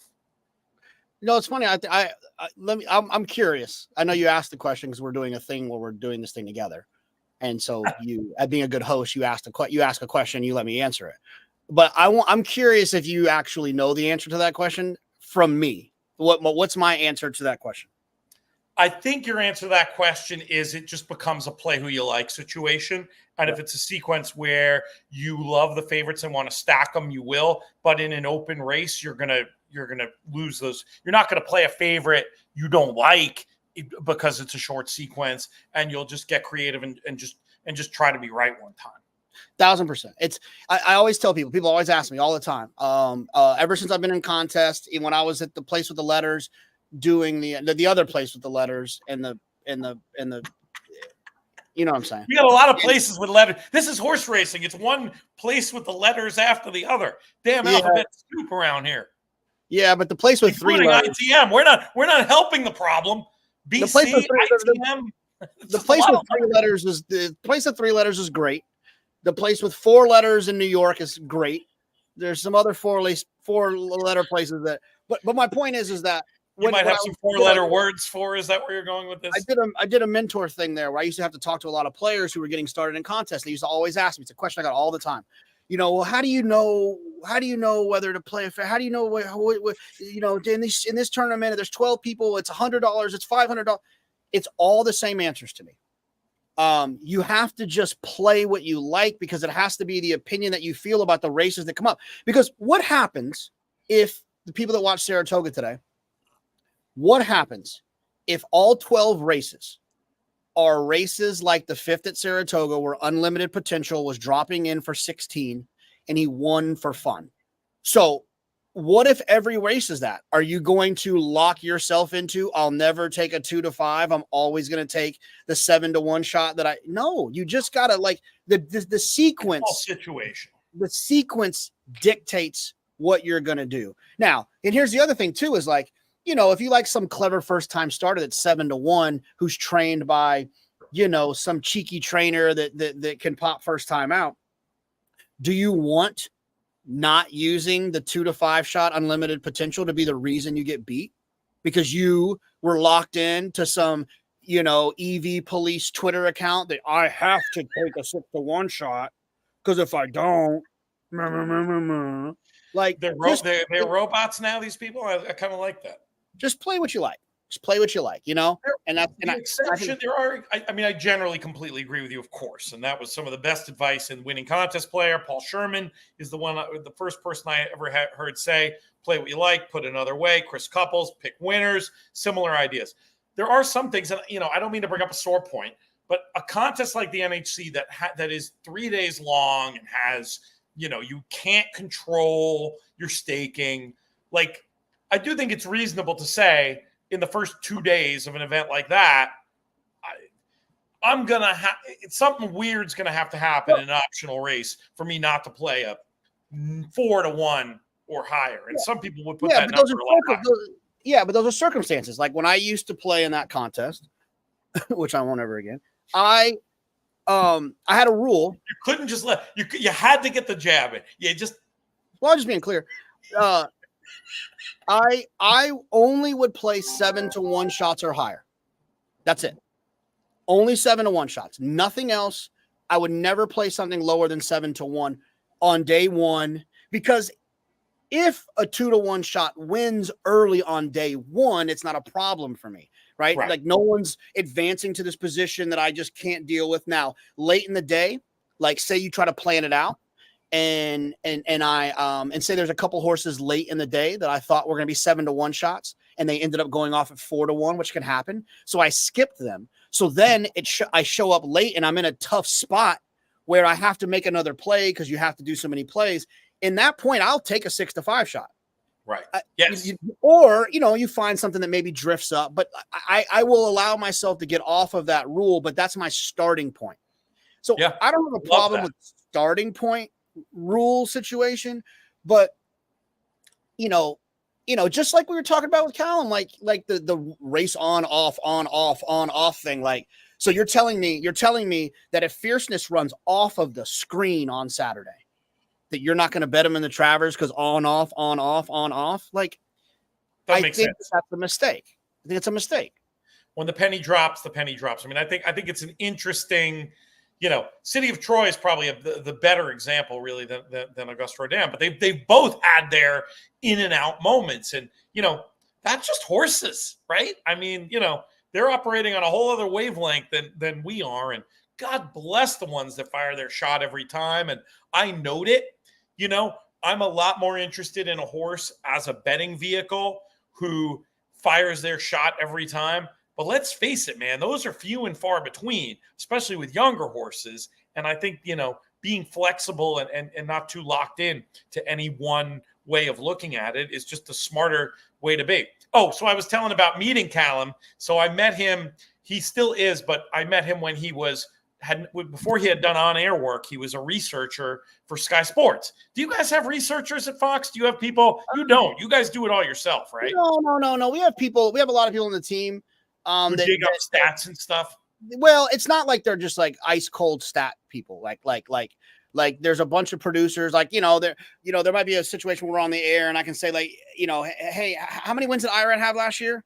No, it's funny. I'm curious. I know you asked the question because we're doing a thing where we're doing this thing together. And so you, at being a good host, you ask a question, you let me answer it. But I'm curious if you actually know the answer to that question from me. What's my answer to that question? I think your answer to that question is it just becomes a play who you like situation. And if it's a sequence where you love the favorites and want to stack them, you will. But in an open race, you're gonna lose those. You're not gonna play a favorite you don't like because it's a short sequence, and you'll just get creative and just try to be right one time. 1,000%. I always tell people always ask me all the time. Ever since I've been in contest, even when I was at the place with the letters, doing the other place with the letters and the You know what I'm saying? We got a lot of places with letters. This is horse racing. It's one place with the letters after the other. Damn alphabet soup around here. Yeah, but the place with including 3 letters. ITM. We're not helping the problem. BC, ITM. The place with 3 letters is the place with 3 letters is great. The place with 4 letters in New York is great. There's some other 4-letter places that. But my point is that you might have some 4-letter words for. Is that where you're going with this? I did a mentor thing there where I used to have to talk to a lot of players who were getting started in contests. They used to always ask me. It's a question I got all the time. You know, well, how do you know whether to play? How do you know what you know, in this tournament, there's 12 people, it's $100, it's $500. It's all the same answers to me. You have to just play what you like because it has to be the opinion that you feel about the races that come up. Because what happens if the people that watch Saratoga today, what happens if all 12 races are races like the 5th at Saratoga where Unlimited Potential was dropping in for 16 and he won for fun? So what if every race is that? Are you going to lock yourself into, I'll never take a 2 to 5. I'm always going to take the 7 to 1 shot that no, you just got to like the sequence situation. The sequence dictates what you're going to do. Now, and here's the other thing too, is like, you know, if you like some clever first time starter that's 7 to 1, who's trained by, you know, some cheeky trainer that can pop first time out. Do you want not using the 2 to 5 shot Unlimited Potential to be the reason you get beat because you were locked in to some, you know, EV police Twitter account that I have to take a 6 to 1 shot because if I don't, like they're robots now. These people, I kind of like that. Just play what you like. Just play what you like, you know? And that's the exception. I mean, I generally completely agree with you, of course. And that was some of the best advice in winning contest player. Paul Sherman is the first person I ever heard say, play what you like, put it another way. Chris Couples, pick winners, similar ideas. There are some things that, you know, I don't mean to bring up a sore point, but a contest like the NHC that is 3 days long and has, you know, you can't control your staking. Like, I do think it's reasonable to say in the first 2 days of an event like that, I'm going to have something weird's going to have to happen in an optional race for me not to play a 4 to 1 or higher. And some people would put that number a lot higher. But those are circumstances. Like when I used to play in that contest, which I won't ever again, I had a rule. You couldn't just you had to get the jab in. I'm just being clear. I only would play 7 to 1 shots or higher. That's it. Only 7 to 1 shots. Nothing else. I would never play something lower than 7 to 1 on day 1 because if a 2 to 1 shot wins early on day 1, it's not a problem for me, right? Like no one's advancing to this position that I just can't deal with now. Late in the day, like say you try to plan it out. And say there's a couple horses late in the day that I thought were going to be 7 to 1 shots, and they ended up going off at 4 to 1, which can happen. So I skipped them. So then I show up late, and I'm in a tough spot where I have to make another play because you have to do so many plays. In that point, I'll take a 6 to 5 shot. Right. Yes. Or you find something that maybe drifts up, but I will allow myself to get off of that rule. But that's my starting point. So I don't have a problem with starting point rule situation, but just like we were talking about with Callum, like the race on off thing. Like, so you're telling me that if Fierceness runs off of the screen on Saturday, that you're not going to bet him in the Travers because on off. Like, I think that's a mistake. I think it's a mistake. When the penny drops, the penny drops. I mean, I think it's an interesting. City of Troy is probably the better example, really, than Augusta Rodin. But they've both had their in and out moments, and that's just horses, right? I mean, they're operating on a whole other wavelength than we are, and God bless the ones that fire their shot every time. And I note it. I'm a lot more interested in a horse as a betting vehicle who fires their shot every time. But let's face it, man, those are few and far between, especially with younger horses. And I think, being flexible and not too locked in to any one way of looking at it is just a smarter way to be. Oh, so I was telling about meeting Callum. So I met him. He still is, but I met him when he was before he had done on-air work, he was a researcher for Sky Sports. Do you guys have researchers at Fox? Do you have people? You don't. You guys do it all yourself, right? No. We have people. We have a lot of people on the team. Who dig up stats and stuff. Well, it's not like they're just like ice cold stat people. Like there's a bunch of producers. Like there might be a situation where we're on the air and I can say like hey, how many wins did Irad have last year?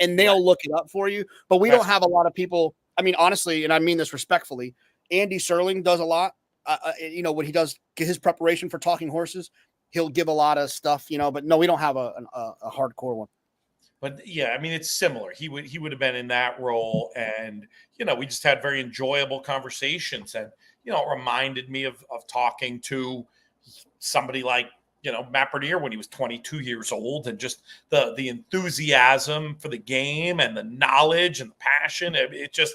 And they'll look it up for you. But we don't have a lot of people. I mean, honestly, and I mean this respectfully, Andy Serling does a lot. When he does his preparation for talking horses, he'll give a lot of stuff, but no, we don't have a hardcore one. But yeah, I mean, it's similar. He would have been in that role, and we just had very enjoyable conversations, and it reminded me of talking to somebody like Matt Bernier when he was 22 years old, and just the enthusiasm for the game and the knowledge and the passion. It just,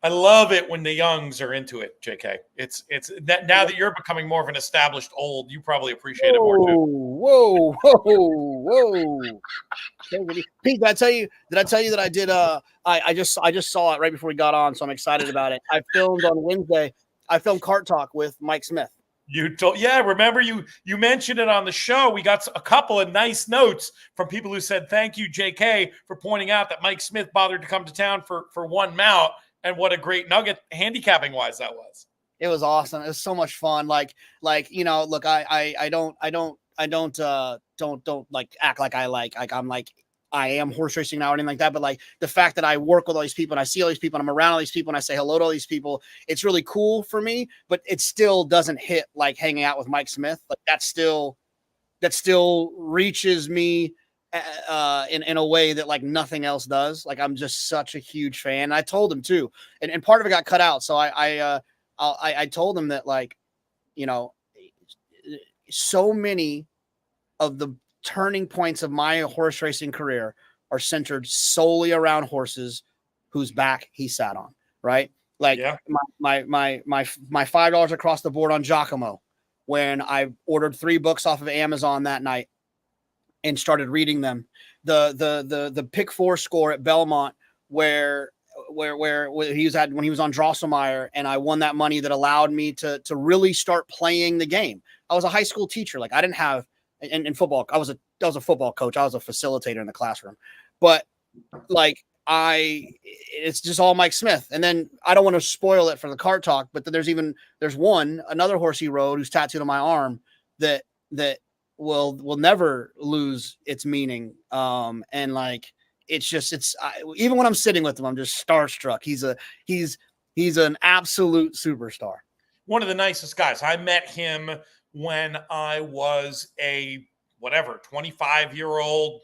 I love it when the youngs are into it, JK. It's that now that you're becoming more of an established old, you probably appreciate it more too. Whoa. Pete, did I tell you that I did I just saw it right before we got on, so I'm excited about it. I filmed on Wednesday. I filmed Cart Talk with Mike Smith. Remember you mentioned it on the show. We got a couple of nice notes from people who said, thank you, JK, for pointing out that Mike Smith bothered to come to town for one mount, and what a great nugget handicapping wise that was. It was awesome. It was so much fun. Look, I don't like act like I'm like I am horse racing now or anything like that. But like the fact that I work with all these people and I see all these people and I'm around all these people and I say hello to all these people, it's really cool for me, but it still doesn't hit like hanging out with Mike Smith. Like that still reaches me in a way that like nothing else does. Like I'm just such a huge fan. I told him too, and part of it got cut out. So I told him that like, so many of the turning points of my horse racing career are centered solely around horses whose back he sat on. Right. Like my $5 across the board on Giacomo, when I ordered 3 books off of Amazon that night and started reading them, the pick 4 score at Belmont, where he was when he was on Drosselmeyer, and I won that money that allowed me to really start playing the game. I was a high school teacher. Like I didn't have in football. I was a football coach. I was a facilitator in the classroom, but like it's just all Mike Smith. And then I don't want to spoil it for the Cart Talk, but there's another horse he rode who's tattooed on my arm that will never lose its meaning. And like, even when I'm sitting with him, I'm just starstruck. He's an absolute superstar. One of the nicest guys. I met him when I was a 25-year-old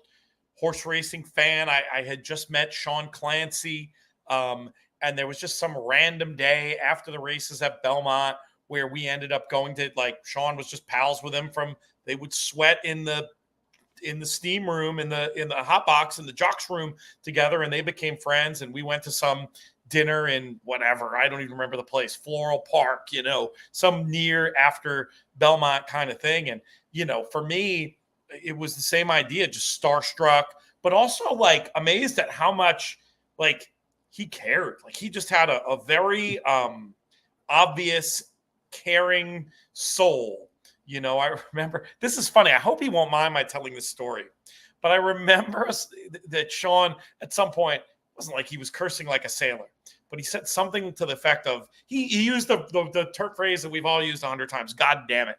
horse racing fan. I had just met Sean Clancy. And there was just some random day after the races at Belmont where we ended up going to, like, Sean was just pals with him they would sweat in the steam room, in the hot box, in the jocks room together. And they became friends. And we went to some dinner in whatever, I don't even remember the place, Floral Park, some near after Belmont kind of thing. And, for me, it was the same idea, just starstruck, but also like amazed at how much like he cared. Like he just had a very obvious caring soul. I remember, this is funny. I hope he won't mind my telling this story, but I remember that Sean at some point, wasn't like he was cursing like a sailor, but he said something to the effect of, he used the Turk phrase that we've all used 100 times, God damn it.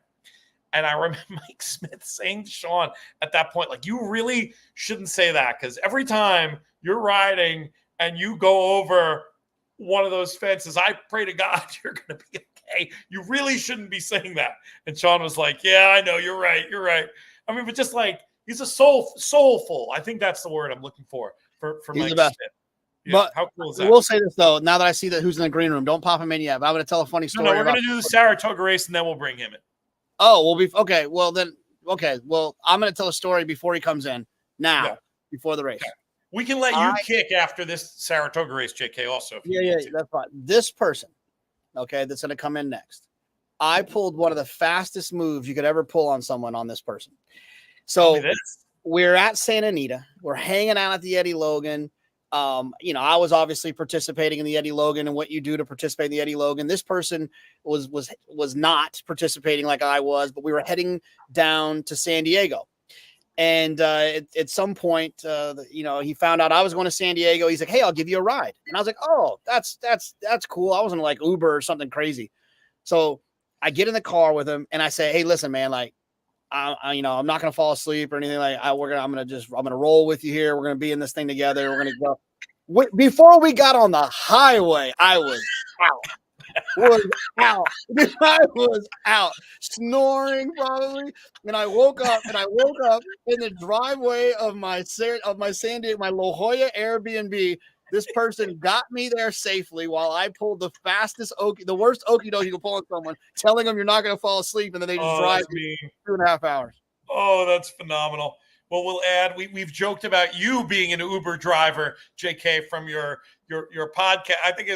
And I remember Mike Smith saying to Sean at that point, like, you really shouldn't say that, because every time you're riding and you go over one of those fences, I pray to God you're going to be okay. You really shouldn't be saying that. And Sean was like, yeah, I know. You're right. I mean, but just like, he's a soulful. I think that's the word I'm looking for Mike Smith. Yeah, but how cool is that? I will say this though, now that I see that who's in the green room, don't pop him in yet, but I'm going to tell a funny story. No, we're going to do the Saratoga race and then we'll bring him in. Oh, we'll be okay. Well, I'm going to tell a story before he comes in now, before the race. Okay. We can let you kick after this Saratoga race, JK, also. Yeah, that's fine. This person, okay, that's going to come in next. I pulled one of the fastest moves you could ever pull on someone on this person. So we're at Santa Anita. We're hanging out at the Eddie Logan. I was obviously participating in the Eddie Logan and what you do to participate in the Eddie Logan. This person was not participating like I was, but we were heading down to San Diego. And at some point, he found out I was going to San Diego. He's like, "Hey, I'll give you a ride." And I was like, "Oh, that's cool." I wasn't like Uber or something crazy. So I get in the car with him and I say, "Hey, listen, man, like, I'm not going to fall asleep or anything. Like, I'm going to roll with you here. We're going to be in this thing together. We're going to go." Before we got on the highway, I was out. I was out snoring probably. And I woke up in the driveway of my San Diego, my La Jolla Airbnb. This person got me there safely while I pulled the worst okie doke you can pull on someone, telling them you're not going to fall asleep, and then they just drive me 2.5 hours. Oh, that's phenomenal. Well, we'll add, we've joked about you being an Uber driver, JK, from your podcast. I think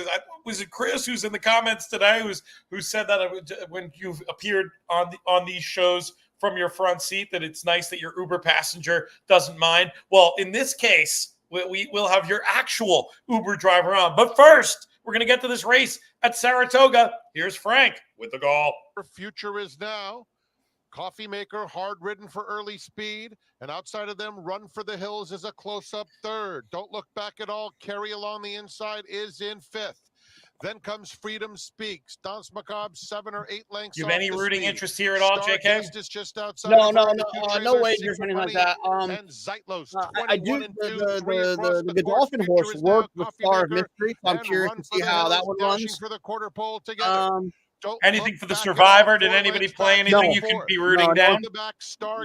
was it Chris who's in the comments today who said that when you've appeared on these shows from your front seat, that it's nice that your Uber passenger doesn't mind. Well, in this case, we will have your actual Uber driver on. But first, we're going to get to this race at Saratoga. Here's Frank with the call. Future is now. Coffee Maker, hard ridden for early speed. And outside of them, Run for the Hills is a close-up third. Don't Look Back at All, Carry Along the Inside is in fifth. Then comes Freedom Speaks. Danse Macabre, 7 or 8 lengths. You have any rooting interest here at all, JK? Is just outside no wagers or anything like that. And Zeitlos, I do the Godolphin horse worked with Star of Mystery, so I'm curious to see how that one runs. For the quarter pole together. Anything for the Survivor? Did anybody play anything you could be rooting down?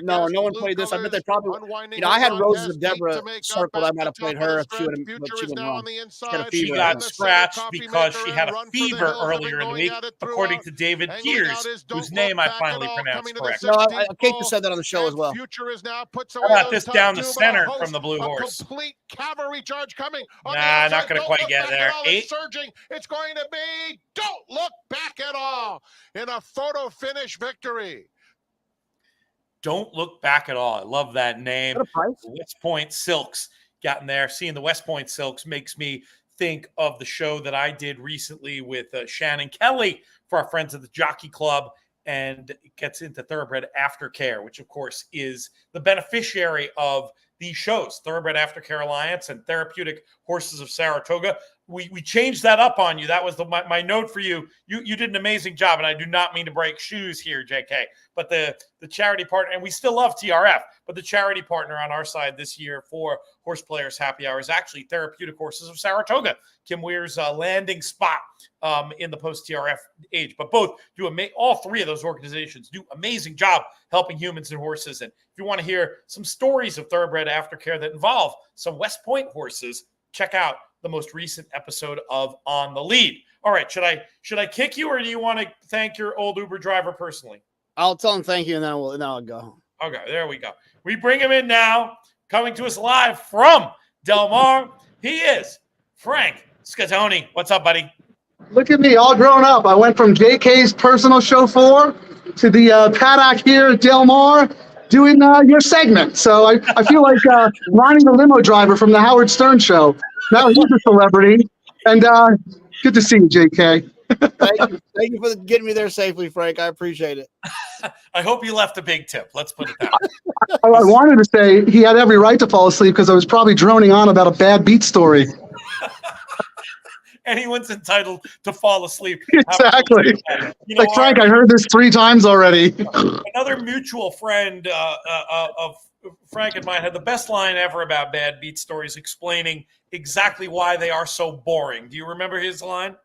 No one played this. I bet they probably. I had Roses of Deborah circled. I might have played her if she would have. She got scratched because she had a fever earlier in the week, according to David Kears, whose name I finally pronounced correct. No, Kate just said that on the show as well. How about this down the center from the Blue Horse? Complete cavalry charge coming. Nah, not going to quite get there. 8. It's going to be Don't Look Back at All in a photo finish victory. Don't Look Back at All. I love that name. West Point Silks got in there. Seeing the West Point Silks makes me think of the show that I did recently with Shannon Kelly for our friends at the Jockey Club, and it gets into Thoroughbred Aftercare, which of course is the beneficiary of these shows, Thoroughbred Aftercare Alliance and Therapeutic Horses of Saratoga. We changed that up on you. That was my note for you. You did an amazing job, and I do not mean to break shoes here, JK, but the charity partner, and we still love TRF, but the charity partner on our side this year for HorsePlayers Happy Hour is actually Therapeutic Horses of Saratoga, Kim Weir's landing spot in the post-TRF age. But all three of those organizations do amazing job helping humans and horses. And if you want to hear some stories of Thoroughbred Aftercare that involve some West Point horses, check out the most recent episode of On the Lead. All right, should I kick you, or do you want to thank your old Uber driver personally? I'll tell him thank you, and then I'll go. Okay, there we go. We bring him in now, coming to us live from Del Mar. He is Frank Scatoni. What's up, buddy? Look at me, all grown up. I went from JK's personal chauffeur to the paddock here at Del Mar, doing your segment. So I feel like Ronnie the limo driver from the Howard Stern show. Now he's a celebrity. And good to see you, JK. Thank you for getting me there safely, Frank. I appreciate it. I hope you left a big tip. Let's put it that way. I wanted to say he had every right to fall asleep because I was probably droning on about a bad beat story. Anyone's entitled to fall asleep. Exactly. Frank, I heard this 3 times already. Another mutual friend of Frank and mine had the best line ever about bad beat stories, explaining exactly why they are so boring. Do you remember his line?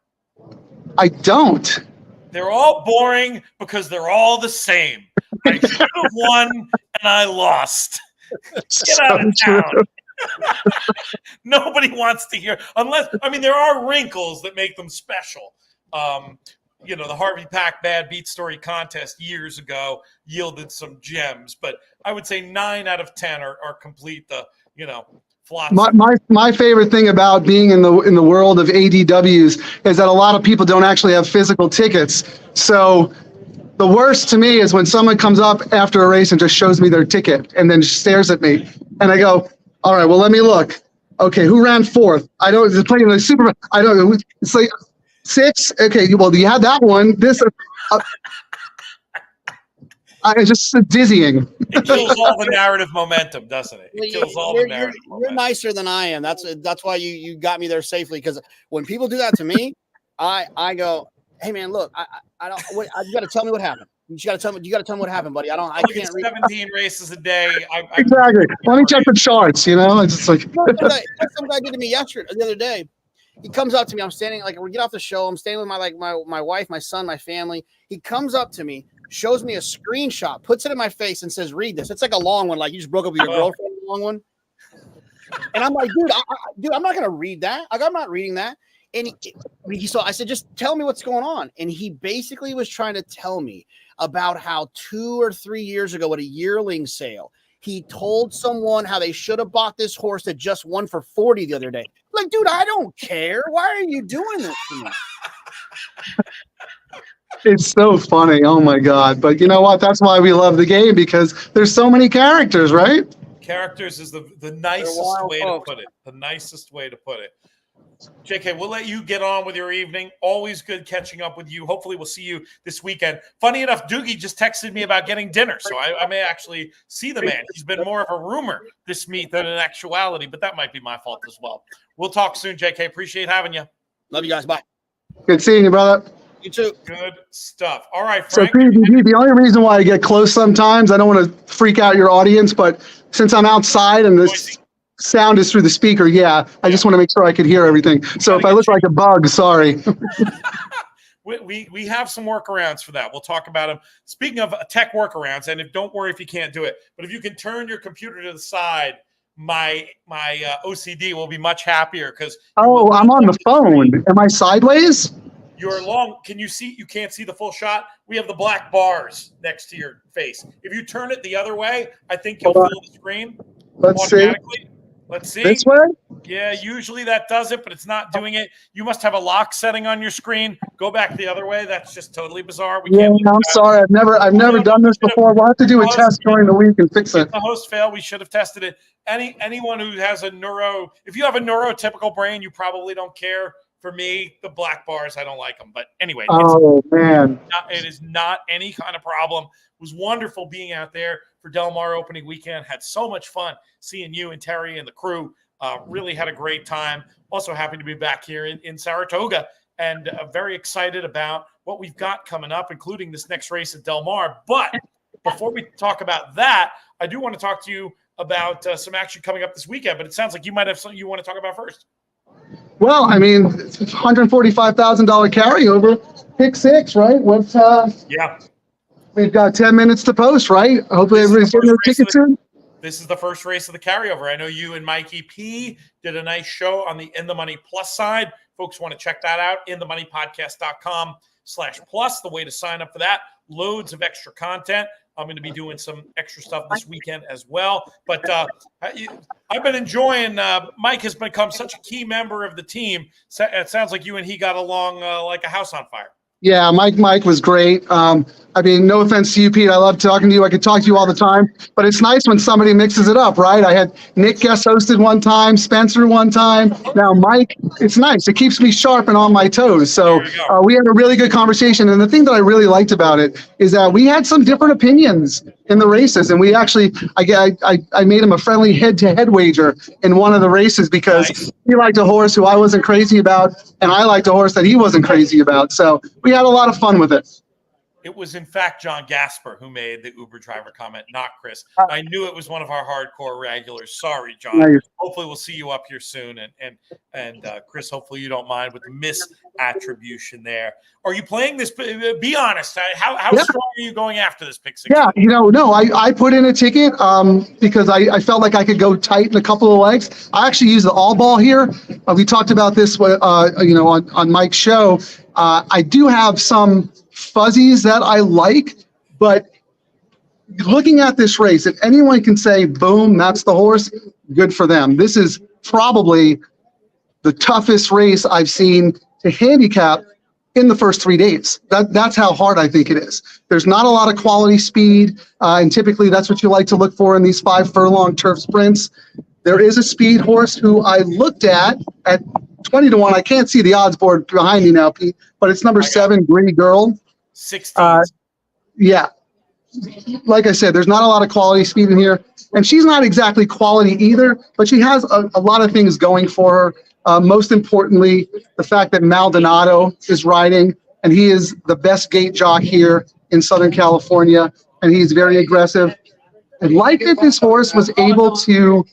I don't. They're all boring because they're all the same. I should have won and I lost. Get out of town. Nobody wants to hear, there are wrinkles that make them special. The Harvey Pack Bad Beat Story contest years ago yielded some gems, but I would say 9 out of 10 are complete flots. My favorite thing about being in the world of ADWs is that a lot of people don't actually have physical tickets. So the worst to me is when someone comes up after a race and just shows me their ticket and then stares at me, and I go, all right, well, let me look. Okay, who ran fourth? I don't. It's playing the super. I don't know. It's like 6. Okay, well, you had that one. This. It's just dizzying. It kills all the narrative momentum, doesn't it? It kills all the narrative You're momentum. nicer than I am. That's why you got me there safely. Because when people do that to me, I go, hey man, look, I don't. You got to tell me what happened. You got to tell me. You got to tell me what happened, buddy. I can't read. 17 races a day. Exactly. Let me check the charts. You know, it's just like some guy did to me the other day. He comes up to me. I'm standing we get off the show. I'm standing with my wife, my son, my family. He comes up to me, shows me a screenshot, puts it in my face, and says, "Read this." It's like a long one, like you just broke up with your girlfriend. A long one. And I'm like, dude, I'm not gonna read that. Like, I'm not reading that. And I said, just tell me what's going on. And he basically was trying to tell me about how 2 or 3 years ago at a yearling sale, he told someone how they should have bought this horse that just won for 40 the other day. Like, dude, I don't care. Why are you doing this to me? it's so funny. Oh my God! But you know what? That's why we love the game, because there's so many characters, right? Characters is the nicest way to put it. The nicest way to put it. JK, we'll let you get on with your evening. Always good catching up with you. Hopefully we'll see you this weekend. Funny enough, Doogie just texted me about getting dinner, so I may actually see the man. He's been more of a rumor this meet than an actuality, but that might be my fault as well. We'll talk soon, JK. Appreciate having you. Love you guys. Bye. Good seeing you, brother. You too. Good stuff. All right, So, Frank. the only reason why I get close sometimes, I don't want to freak out your audience, but since I'm outside and this sound is through the speaker, I just want to make sure I could hear everything. So if I look like a bug, sorry. We have some workarounds for that. We'll talk about them. Speaking of tech workarounds, and don't worry if you can't do it, but if you can turn your computer to the side, my OCD will be much happier because. Oh, I'm on the phone. Am I sideways? You're long. Can you see? You can't see the full shot. We have the black bars next to your face. If you turn it the other way, I think you'll fill the screen. Let's see. Let's see. This way? Yeah, usually that does it, but it's not doing it. You must have a lock setting on your screen. Go back the other way. That's just totally bizarre. I'm sorry. I've never done this before. We'll have to do a test during the week and fix it. If the host failed, we should have tested it. Anyone who has if you have a neurotypical brain, you probably don't care. For me, the black bars, I don't like them. But anyway, it is not any kind of problem. It was wonderful being out there for Del Mar opening weekend. Had so much fun seeing you and Terry and the crew. Really had a great time. Also happy to be back here in Saratoga and very excited about what we've got coming up, including this next race at Del Mar. But before we talk about that, I do want to talk to you about some action coming up this weekend. But it sounds like you might have something you want to talk about first. Well, I mean, it's $145,000 carryover, pick 6, right? We've got 10 minutes to post, right? Hopefully everybody's getting their tickets in. This is the first race of the carryover. I know you and Mikey P did a nice show on the In the Money Plus side. Folks want to check that out, inthemoneypodcast.com/plus, the way to sign up for that. Loads of extra content. I'm going to be doing some extra stuff this weekend as well. But I've been enjoying Mike has become such a key member of the team. It sounds like you and he got along like a house on fire. Yeah, Mike was great. I mean, no offense to you, Pete. I love talking to you. I could talk to you all the time. But it's nice when somebody mixes it up, right? I had Nick guest hosted one time, Spencer one time. Now Mike, it's nice. It keeps me sharp and on my toes. So we had a really good conversation. And the thing that I really liked about it is that we had some different opinions in the races. And we actually, I made him a friendly head-to-head wager in one of the races because he liked a horse who I wasn't crazy about, and I liked a horse that he wasn't crazy about. So we had a lot of fun with it. It was, in fact, John Gasper who made the Uber driver comment, not Chris. I knew it was one of our hardcore regulars. Sorry, John. Nice. Hopefully we'll see you up here soon. And Chris, hopefully you don't mind with the misattribution there. Are you playing this? Be honest. How strong are you going after this pick 6? Yeah, no, I put in a ticket because I felt like I could go tight in a couple of legs. I actually used the all ball here. We talked about this, on Mike's show. I do have some fuzzies that I like, but looking at this race, if anyone can say, boom, that's the horse, good for them. This is probably the toughest race I've seen to handicap in the first 3 days. That's how hard I think it is. There's not a lot of quality speed, and typically that's what you like to look for in these 5 furlong turf sprints. There is a speed horse who I looked at 20 to 1. I can't see the odds board behind me now, Pete, but it's number 7, Gritty Girl. 16. Yeah. Like I said, there's not a lot of quality speed in here, and she's not exactly quality either, but she has a lot of things going for her. Most importantly, the fact that Maldonado is riding, and he is the best gate jock here in Southern California, and he's very aggressive. I'd like if this horse was able to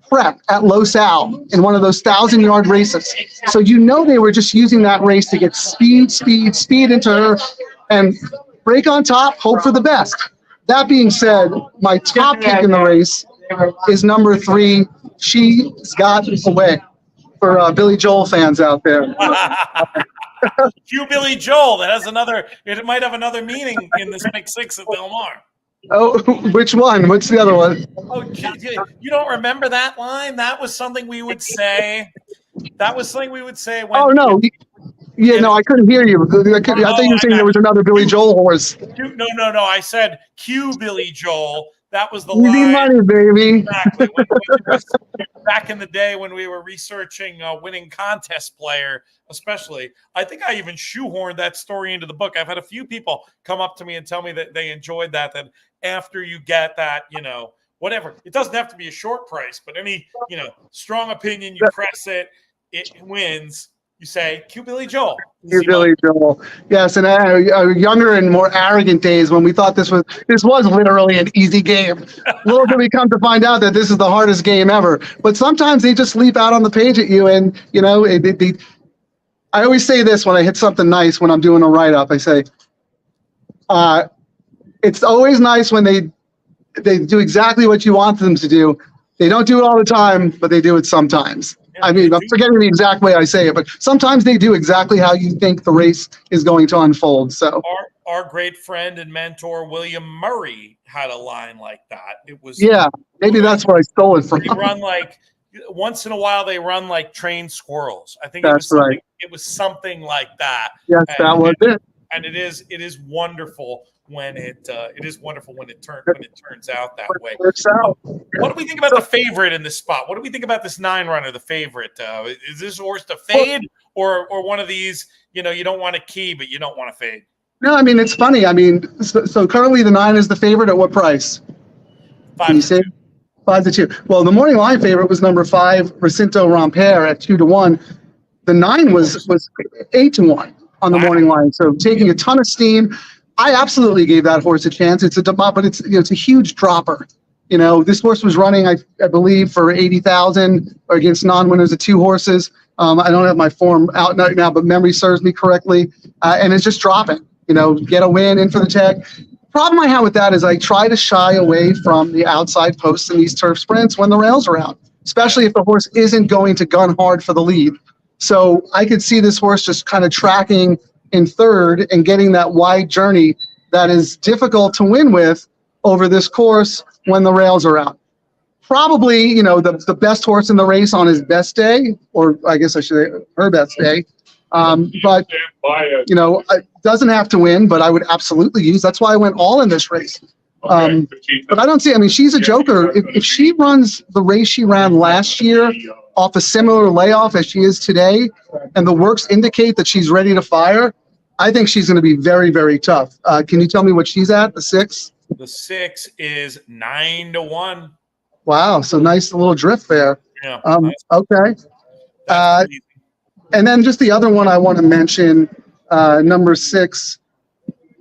prep at Los Al in one of those 1,000-yard races. So they were just using that race to get speed into her and break on top, hope for the best. That being said, my top pick in the race is number 3. She's got away for Billy Joel fans out there. Cue Billy Joel. That has another. It might have another meaning in this pick 6 at Del Mar. Oh, which one? What's the other one? Oh, you don't remember that line? That was something we would say. That was something we would say when. Oh no. Yeah, no, I couldn't hear you. I thought you were saying there was another Billy Joel horse. No. I said cue Billy Joel. That was the Easy line. money, baby. Exactly. Back in the day when we were researching winning contest player, especially, I think I even shoehorned that story into the book. I've had a few people come up to me and tell me that they enjoyed that after you get that, whatever. It doesn't have to be a short price, but any, strong opinion, you press it, it wins. You say, cue Billy Joel. Cue Billy Joel. Yes, and younger and more arrogant days when we thought this was literally an easy game. Little did we come to find out that this is the hardest game ever. But sometimes they just leap out on the page at you, and I always say this when I hit something nice when I'm doing a write-up. I say, it's always nice when they do exactly what you want them to do. They don't do it all the time, but they do it sometimes. I mean, I'm forgetting the exact way I say it, but sometimes they do exactly how you think the race is going to unfold. So our great friend and mentor William Murray had a line like that. It was maybe that's where I stole it from. They run like once in a while. They run like trained squirrels. I think that's right. It was something like that. Yes, that was it. And it is wonderful when it turns out that way. What do we think about the favorite in this spot? What do we think about this 9 runner, the favorite? Is this horse to fade or one of these? You don't want to key, but you don't want to fade. No, I mean it's funny. I mean, so currently the 9 is the favorite at what price? 5 to 2. 5 to 2. Well, the morning line favorite was number 5, Recinto Romper at 2 to 1. The 9 was 8 to 1 on the morning line. So taking a ton of steam. I absolutely gave that horse a chance. It's a huge dropper. This horse was running, I believe, for 80,000 against non-winners of 2 horses. I don't have my form out right now, but memory serves me correctly. And it's just dropping. Get a win in for the tag. Problem I have with that is I try to shy away from the outside posts in these turf sprints when the rails are out, especially if the horse isn't going to gun hard for the lead. So I could see this horse just kind of tracking in third and getting that wide journey that is difficult to win with over this course when the rails are out. Probably, the best horse in the race on his best day, or I guess I should say her best day. But, it doesn't have to win, but I would absolutely use. That's why I went all in this race. But I don't see, she's a joker. If she runs the race she ran last year off a similar layoff as she is today, and the works indicate that she's ready to fire, I think she's going to be very, very tough. Can you tell me what she's at, the 6? The 6 is 9 to 1. Wow, so nice little drift there. Yeah. Okay. And then just the other one I want to mention, number 6.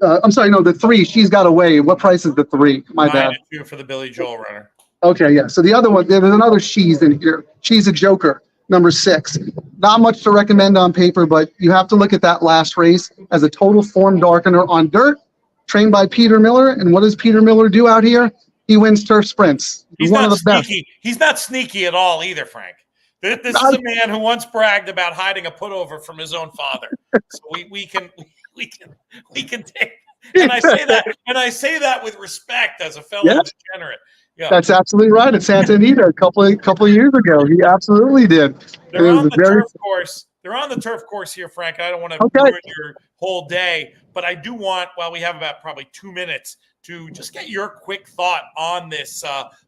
The 3. She's got away. What price is the 3? My bad. 9 to 2 for the Billy Joel runner. Okay, yeah. So the other one, there's another she's in here. She's a joker, number 6. Not much to recommend on paper, but you have to look at that last race as a total form darkener on dirt, trained by Peter Miller. And what does Peter Miller do out here? He wins turf sprints. He's one not of the sneaky. best. He's not sneaky at all either, Frank. This is a man who once bragged about hiding a putover from his own father. So we can take. And I say that with respect as a fellow degenerate. Yeah. That's absolutely right. At Santa Anita a couple of years ago, he absolutely did. They're on the turf course. They're on the turf course here, Frank. I don't want to ruin your whole day, but I do want. Well, we have about probably 2 minutes to just get your quick thought on this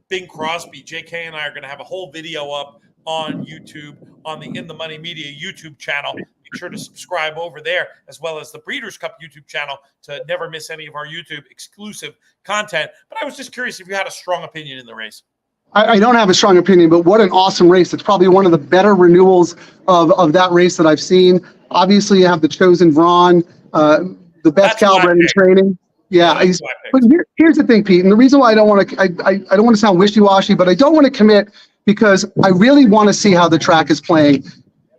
Bing Crosby. JK and I are going to have a whole video up on YouTube, on the In the Money Media YouTube channel. Make sure to subscribe over there, as well as the Breeders' Cup YouTube channel, to never miss any of our YouTube exclusive content. But I was just curious if you had a strong opinion in the race. I don't have a strong opinion, but what an awesome race. It's probably one of the better renewals of that race that I've seen. Obviously, you have the Chosen Vron, the best caliber in training. Yeah, but here's the thing, Pete, and the reason why I don't want to, I don't want to sound wishy-washy, but I don't want to commit because I really want to see how the track is playing.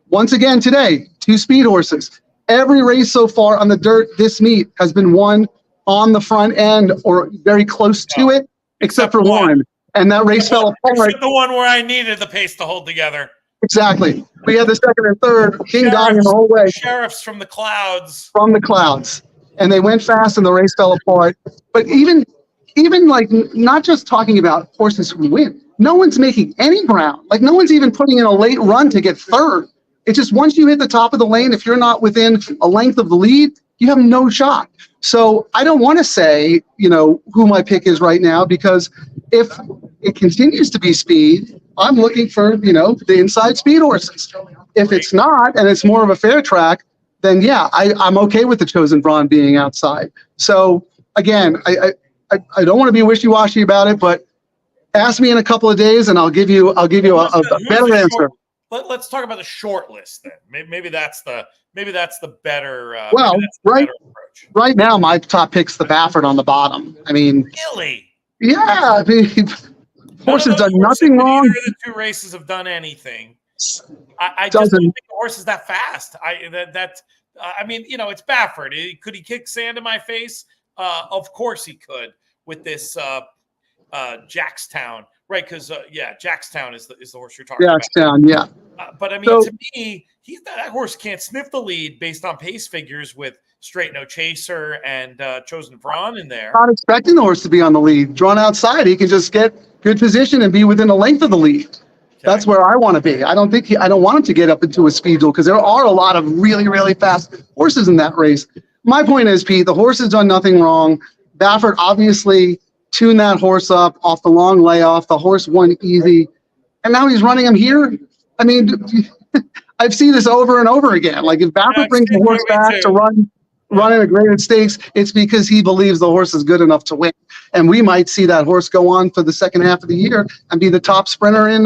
Once again today, 2 speed horses. Every race so far on the dirt this meet has been won on the front end or very close to it, except for one. And that race fell apart. Except the one where I needed the pace to hold together. Exactly. We had the second and third, King Dong the whole way. Sheriffs from the clouds. From the clouds. And they went fast and the race fell apart. But even like not just talking about horses who win. No one's making any ground. Like no one's even putting in a late run to get third. It's just once you hit the top of the lane, if you're not within a length of the lead, you have no shot. So I don't want to say, who my pick is right now, because if it continues to be speed, I'm looking for, the inside speed horses. If it's not, and it's more of a fair track, then yeah, I'm okay with the Chosen Vron being outside. So again, I don't want to be wishy-washy about it, but ask me in a couple of days and I'll give you a better answer. Let's talk about the short list then. Maybe that's the better. Right now my top pick's the Baffert on the bottom. I mean, really? Yeah, horse has done nothing wrong. Neither of the 2 races have done anything. I just don't think the horse is that fast. I mean, it's Baffert. Could he kick sand in my face? Of course he could with this Jackstown, right? Because Jackstown is the horse you're talking about. Jackstown, yeah. But I mean, to me, that horse can't sniff the lead based on pace figures with Straight No Chaser and Chosen Vron in there. Not expecting the horse to be on the lead. Drawn outside, he can just get good position and be within a length of the lead. Okay. That's where I want to be. I don't want him to get up into a speed duel because there are a lot of really, really fast horses in that race. My point is, Pete, the horse has done nothing wrong. Baffert obviously tuned that horse up off the long layoff. The horse won easy. And now he's running him here. I mean, I've seen this over and over again. Like if Baffert brings the horse back to run in a graded stakes, it's because he believes the horse is good enough to win. And we might see that horse go on for the second half of the year and be the top sprinter in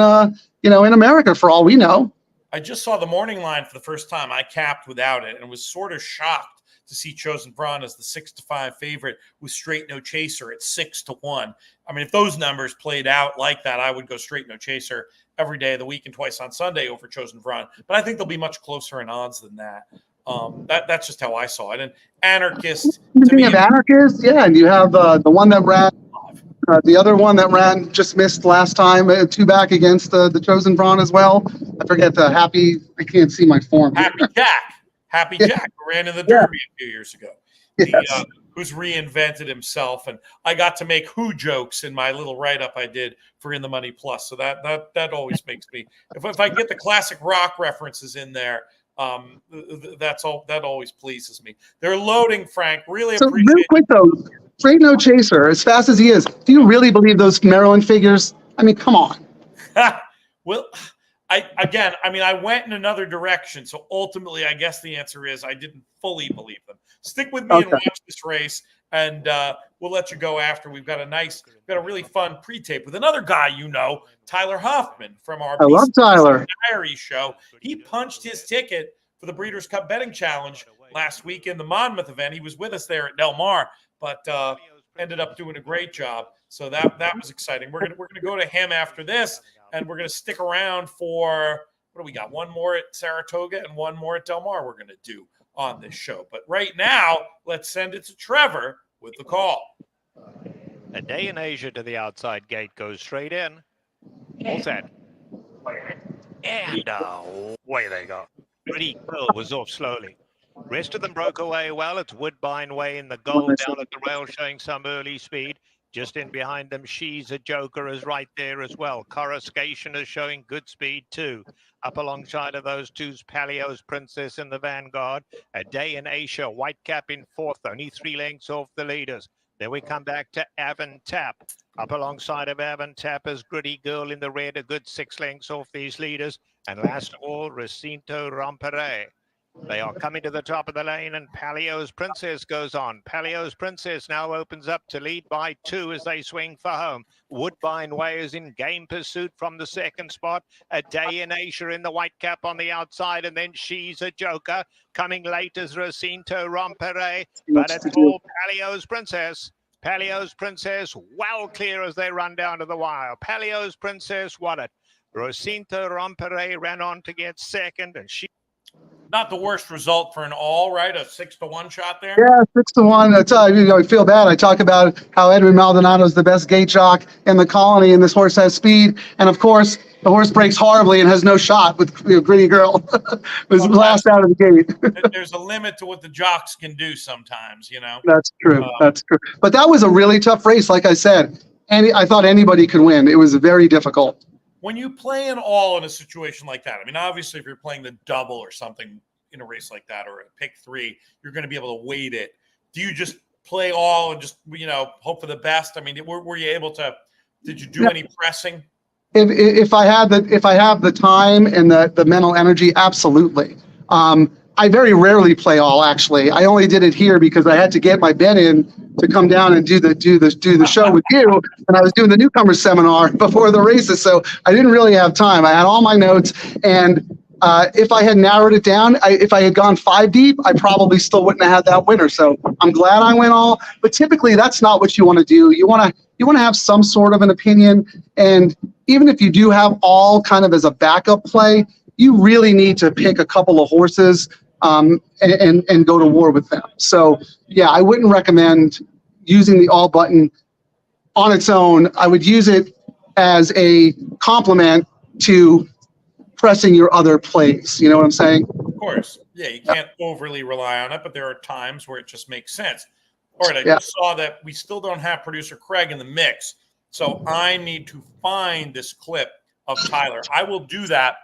America for all we know. I just saw the morning line for the first time. I capped without it and was sort of shocked to see Chosen Vron as the 6-5 favorite with Straight No Chaser at 6-1. I mean, if those numbers played out like that, I would go Straight No Chaser every day of the week and twice on Sunday over Chosen Vron. But I think they'll be much closer in odds than that. That's just how I saw it. And Anarchist. Speaking of Anarchist, yeah, and you have the one that ran, the other one that ran just missed last time, 2 back against the Chosen Vron as well. I forget the Happy. I can't see my form. Happy Jack, who ran in the Derby a few years ago. Yes. Who's reinvented himself, and I got to make who jokes in my little write-up I did for In the Money Plus. So that always makes me. If I get the classic rock references in there. That always pleases me. They're loading, Frank. Really so appreciate real quick though, Straight No Chaser, as fast as he is, do you really believe those Maryland figures? I mean, come on. Well, I went in another direction. So ultimately, I guess the answer is I didn't fully believe them. Stick with me and watch this race, and we'll let you go after. We've got a really fun pre-tape with another guy Tyler Hoffman from our BCBC Diaries show. He punched his ticket for the Breeders' Cup Betting Challenge last week in the Monmouth event. He was with us there at Del Mar, but ended up doing a great job. So that was exciting. We're gonna go to him after this, and we're gonna stick around for what do we got? One more at Saratoga and one more at Del Mar. We're gonna do on this show. But right now, let's send it to Trevor with the call. A day in Asia to the outside gate goes straight in. All set. And away they go. Pretty Pearl was off slowly. Rest of them broke away well. It's Woodbine Way in the goal down at the rail showing some early speed. Just in behind them, She's a Joker is right there as well. Coruscation is showing good speed too. Up alongside of those two's Palio's Princess in the vanguard. A day in Asia, Whitecap in 4th, only 3 lengths off the leaders. Then we come back to Avon Tap. Up alongside of Avon Tap is Gritty Girl in the red, a good 6 lengths off these leaders. And last of all, Recinto Rompere. They are coming to the top of the lane, and Palio's Princess goes on. Palio's Princess now opens up to lead by 2 as they swing for home. Woodbine Way is in game pursuit from the second spot. A Day in Asia in the white cap on the outside, and then She's a Joker. Coming late is Recinto Rompere, but it's all Palio's Princess. Palio's Princess well clear as they run down to the wire. Palio's Princess won it. Recinto Rompere ran on to get second, and she... Not the worst result for an all, right? A 6-1 shot there. Yeah, 6-1. That's I feel bad. I talk about how Edwin Maldonado is the best gate jock in the colony, and this horse has speed. And of course, the horse breaks horribly and has no shot with Gritty Girl. Was last out of the gate. There's a limit to what the jocks can do sometimes, you know. That's true. That's true. But that was a really tough race, like I said. And I thought anybody could win. It was very difficult. When you play an all in a situation like that, I mean, obviously, if you're playing the double or something in a race like that, or a pick 3, you're going to be able to weight it. Do you just play all and just, hope for the best? I mean, were you able to? Did you do any pressing? If I have the time and the mental energy, absolutely. I very rarely play all. Actually, I only did it here because I had to get my bed in to come down and do the show with you, and I was doing the newcomer seminar before the races, so I didn't really have time. I had all my notes, and if I had narrowed it down, if I had gone 5 deep, I probably still wouldn't have had that winner. So I'm glad I went all. But typically, that's not what you want to do. You want to have some sort of an opinion, and even if you do have all kind of as a backup play, you really need to pick a couple of horses and go to war with them. So yeah, I wouldn't recommend using the all button on its own. I would use it as a complement to pressing your other plays. You know what I'm saying? Of course. Yeah, you can't overly rely on it, but there are times where it just makes sense. All right, I just saw that we still don't have producer Craig in the mix, so I need to find this clip of Tyler. I will do that.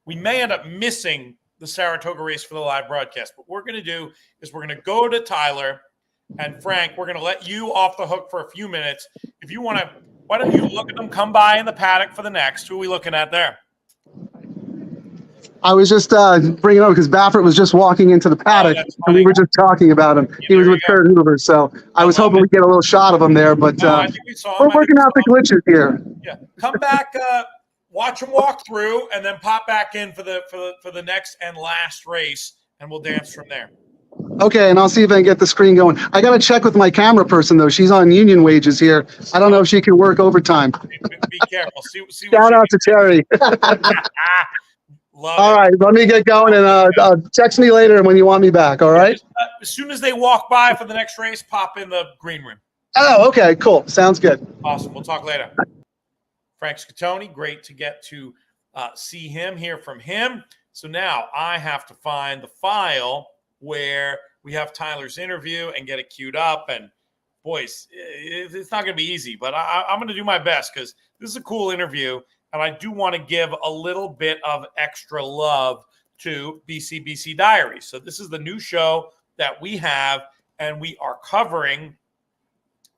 We may end up missing the Saratoga race for the live broadcast, but what we're going to do is we're going to go to Tyler, and Frank, we're going to let you off the hook for a few minutes. If you want to, why don't you look at them come by in the paddock for the next? Who are we looking at there? I was just bringing it over because Baffert was just walking into the paddock, and we were just talking about him. He was with Kurt Hoover, so I was hoping we'd get a little shot of him there, but I think we saw him. we're working out the glitches here. Yeah, come back, watch him walk through, and then pop back in for the next and last race, and we'll dance from there. Okay, and I'll see if I can get the screen going. I got to check with my camera person, though. She's on union wages here. I don't know if she can work overtime. Be careful. See Shout out to Terry. All right, let me get going, and text me later when you want me back, all right? As soon as they walk by for the next race, pop in the green room. Oh, okay, cool. Sounds good. Awesome. We'll talk later. Frank Scottoni, great to get to see him, hear from him. So now I have to find the file where we have Tyler's interview and get it queued up. And boys, it's not going to be easy, but I'm going to do my best because this is a cool interview. And I do want to give a little bit of extra love to BCBC Diaries. So this is the new show that we have, and we are covering,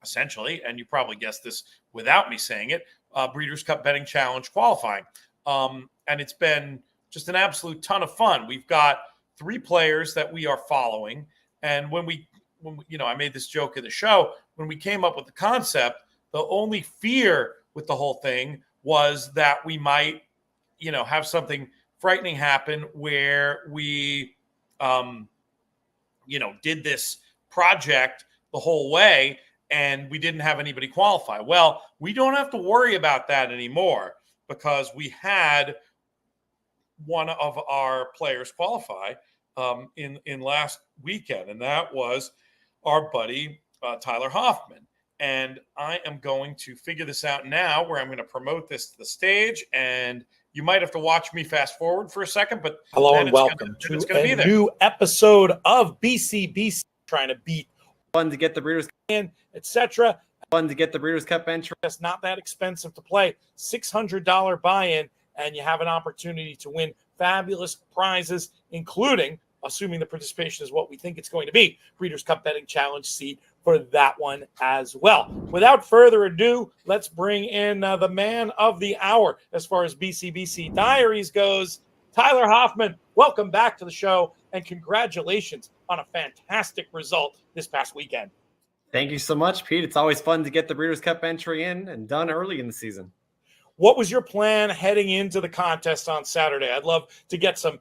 essentially, and you probably guessed this without me saying it, Breeders' Cup Betting Challenge qualifying. And it's been just an absolute ton of fun. We've got 3 players that we are following. And when I made this joke in the show, when we came up with the concept, the only fear with the whole thing was that we might, have something frightening happen where we, did this project the whole way and we didn't have anybody qualify. Well, we don't have to worry about that anymore because we had one of our players qualify in last weekend, and that was our buddy Tyler Hoffman. And I am going to figure this out now where I'm going to promote this to the stage. And you might have to watch me fast forward for a second. But hello and welcome to a new episode of BCBC, trying to beat fun to get the Breeders' Cup in, etc. Fun to get the Breeders' Cup entry. It's not that expensive to play. $600 buy-in, and you have an opportunity to win fabulous prizes, including assuming the participation is what we think it's going to be, Breeders' Cup Betting Challenge seat for that one as well. Without further ado, let's bring in the man of the hour as far as BCBC Diaries goes, Tyler Hoffman. Welcome back to the show, and congratulations on a fantastic result this past weekend. Thank you so much, Pete. It's always fun to get the Breeders' Cup entry in and done early in the season. What was your plan heading into the contest on Saturday? I'd love to get some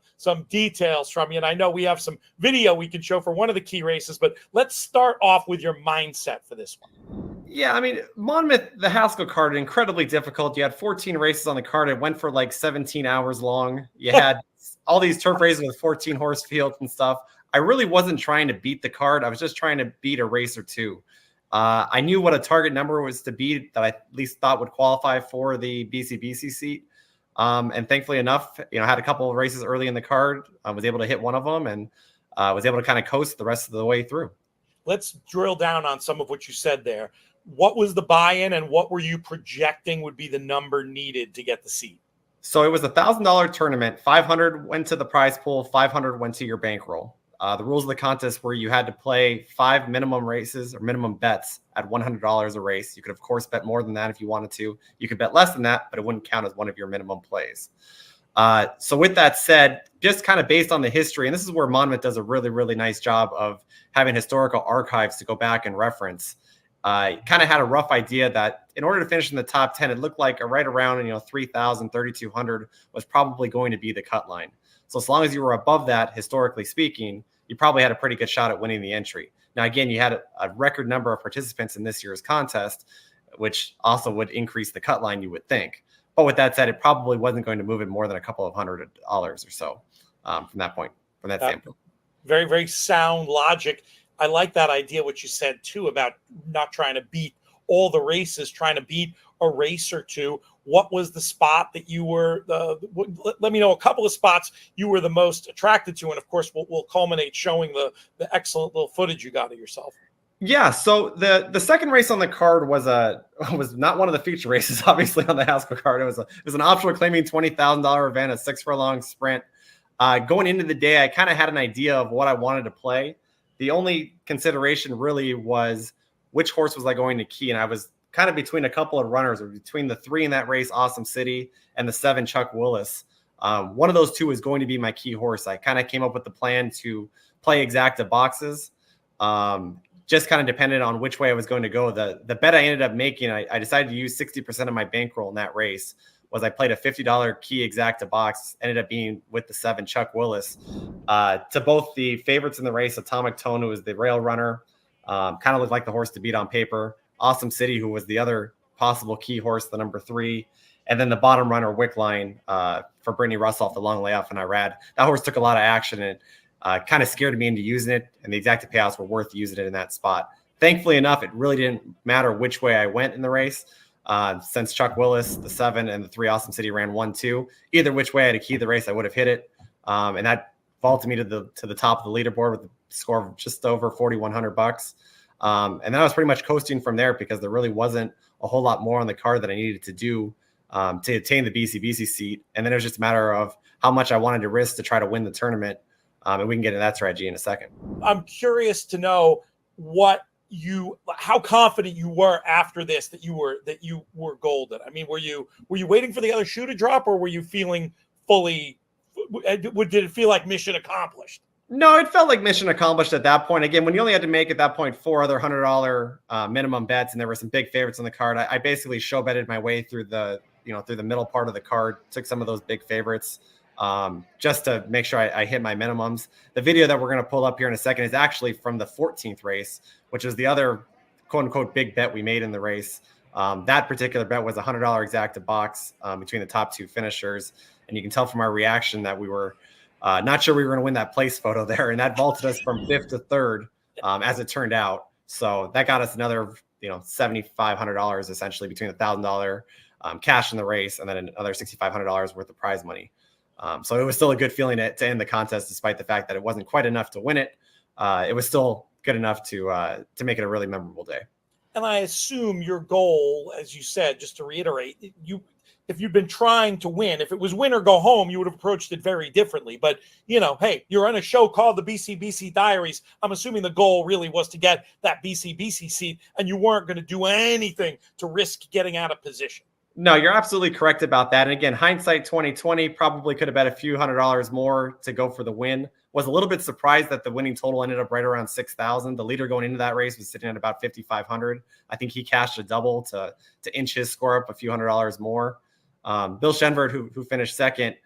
details from you. And I know we have some video we can show for one of the key races, but let's start off with your mindset for this one. Yeah, I mean, Monmouth, the Haskell card, incredibly difficult. You had 14 races on the card. It went for like 17 hours long. You had all these turf races with 14 horse fields and stuff. I really wasn't trying to beat the card. I was just trying to beat a race or two. I knew what a target number was to beat that I at least thought would qualify for the BCBC seat. And thankfully enough, had a couple of races early in the card. I was able to hit one of them and was able to kind of coast the rest of the way through. Let's drill down on some of what you said there. What was the buy-in and what were you projecting would be the number needed to get the seat? So it was a $1,000 tournament. 500 went to the prize pool. 500 went to your bankroll. The rules of the contest were you had to play 5 minimum races or minimum bets at $100 a race. You could, of course, bet more than that if you wanted to. You could bet less than that, but it wouldn't count as one of your minimum plays. So with that said, just kind of based on the history, and this is where Monmouth does a really, really nice job of having historical archives to go back and reference. Kind of had a rough idea that in order to finish in the top 10, it looked like right around 3,000, 3,200 was probably going to be the cut line. So as long as you were above that, historically speaking, you probably had a pretty good shot at winning the entry. Now, again, you had a record number of participants in this year's contest, which also would increase the cut line, you would think. But with that said, it probably wasn't going to move it more than a couple of $100 or so from that standpoint. Very, very sound logic. I like that idea, what you said, too, about not trying to beat all the races, trying to beat a race or two. What was the spot that you were, let me know a couple of spots you were the most attracted to. And of course, we'll culminate showing the excellent little footage you got of yourself. Yeah, so the second race on the card was not one of the feature races, obviously, on the Haskell card. It was an optional claiming $20,000 event, a 6 furlong sprint. Going into the day, I kind of had an idea of what I wanted to play. The only consideration really was which horse was I going to key, and I was kind of between a couple of runners, or between the 3 in that race, Awesome City, and the 7, Chuck Willis. One of those two is going to be my key horse. I kind of came up with the plan to play exacta boxes. Just kind of depended on which way I was going to go. The bet I ended up making, I decided to use 60% of my bankroll in that race, was I played a $50 key exacta box, ended up being with the 7, Chuck Willis, to both the favorites in the race, Atomic Tone, who was the rail runner, kind of looked like the horse to beat on paper, Awesome City, who was the other possible key horse, the number 3, and then the bottom runner, Wickline, for Brittany Russell off the long layoff in Irad. That horse took a lot of action and kind of scared me into using it, and the exacta payouts were worth using it in that spot. Thankfully enough, it really didn't matter which way I went in the race, since Chuck Willis, the 7, and the 3 Awesome City ran 1-2. Either which way I had to key the race, I would have hit it, and that vaulted me to the top of the leaderboard with a score of just over $4,100. And then I was pretty much coasting from there because there really wasn't a whole lot more on the card that I needed to do to attain the BCBC seat. And then it was just a matter of how much I wanted to risk to try to win the tournament. And we can get into that strategy in a second. I'm curious to know how confident you were after this that you were golden. I mean, were you waiting for the other shoe to drop, or were you feeling fully? Did it feel like mission accomplished? No, it felt like mission accomplished at that point. Again, when you only had to make at that point 4 other $100 minimum bets, and there were some big favorites on the card, I basically show betted my way through the middle part of the card, took some of those big favorites just to make sure I hit my minimums. The video that we're going to pull up here in a second is actually from the 14th race, which is the other quote unquote big bet we made in the race. That particular bet was a $100 exacta box between the top 2 finishers. And you can tell from our reaction that we were not sure we were going to win that place photo there. And that vaulted us from 5th to 3rd as it turned out. So that got us another, $7,500 essentially between the $1,000 cash in the race and then another $6,500 worth of prize money. So it was still a good feeling to end the contest, despite the fact that it wasn't quite enough to win it. It was still good enough to make it a really memorable day. And I assume your goal, as you said, just to reiterate, if you'd been trying to win. If it was win or go home, you would have approached it very differently. But, you know, hey, you're on a show called the BCBC Diaries. I'm assuming the goal really was to get that BCBC seat, and you weren't going to do anything to risk getting out of position. No, you're absolutely correct about that. And again, hindsight 2020, probably could have bet a few $100s more to go for the win. Was a little bit surprised that the winning total ended up right around 6,000. The leader going into that race was sitting at about 5,500. I think he cashed a double to inch his score up a few $100s more. Bill Shenvert, who finished second,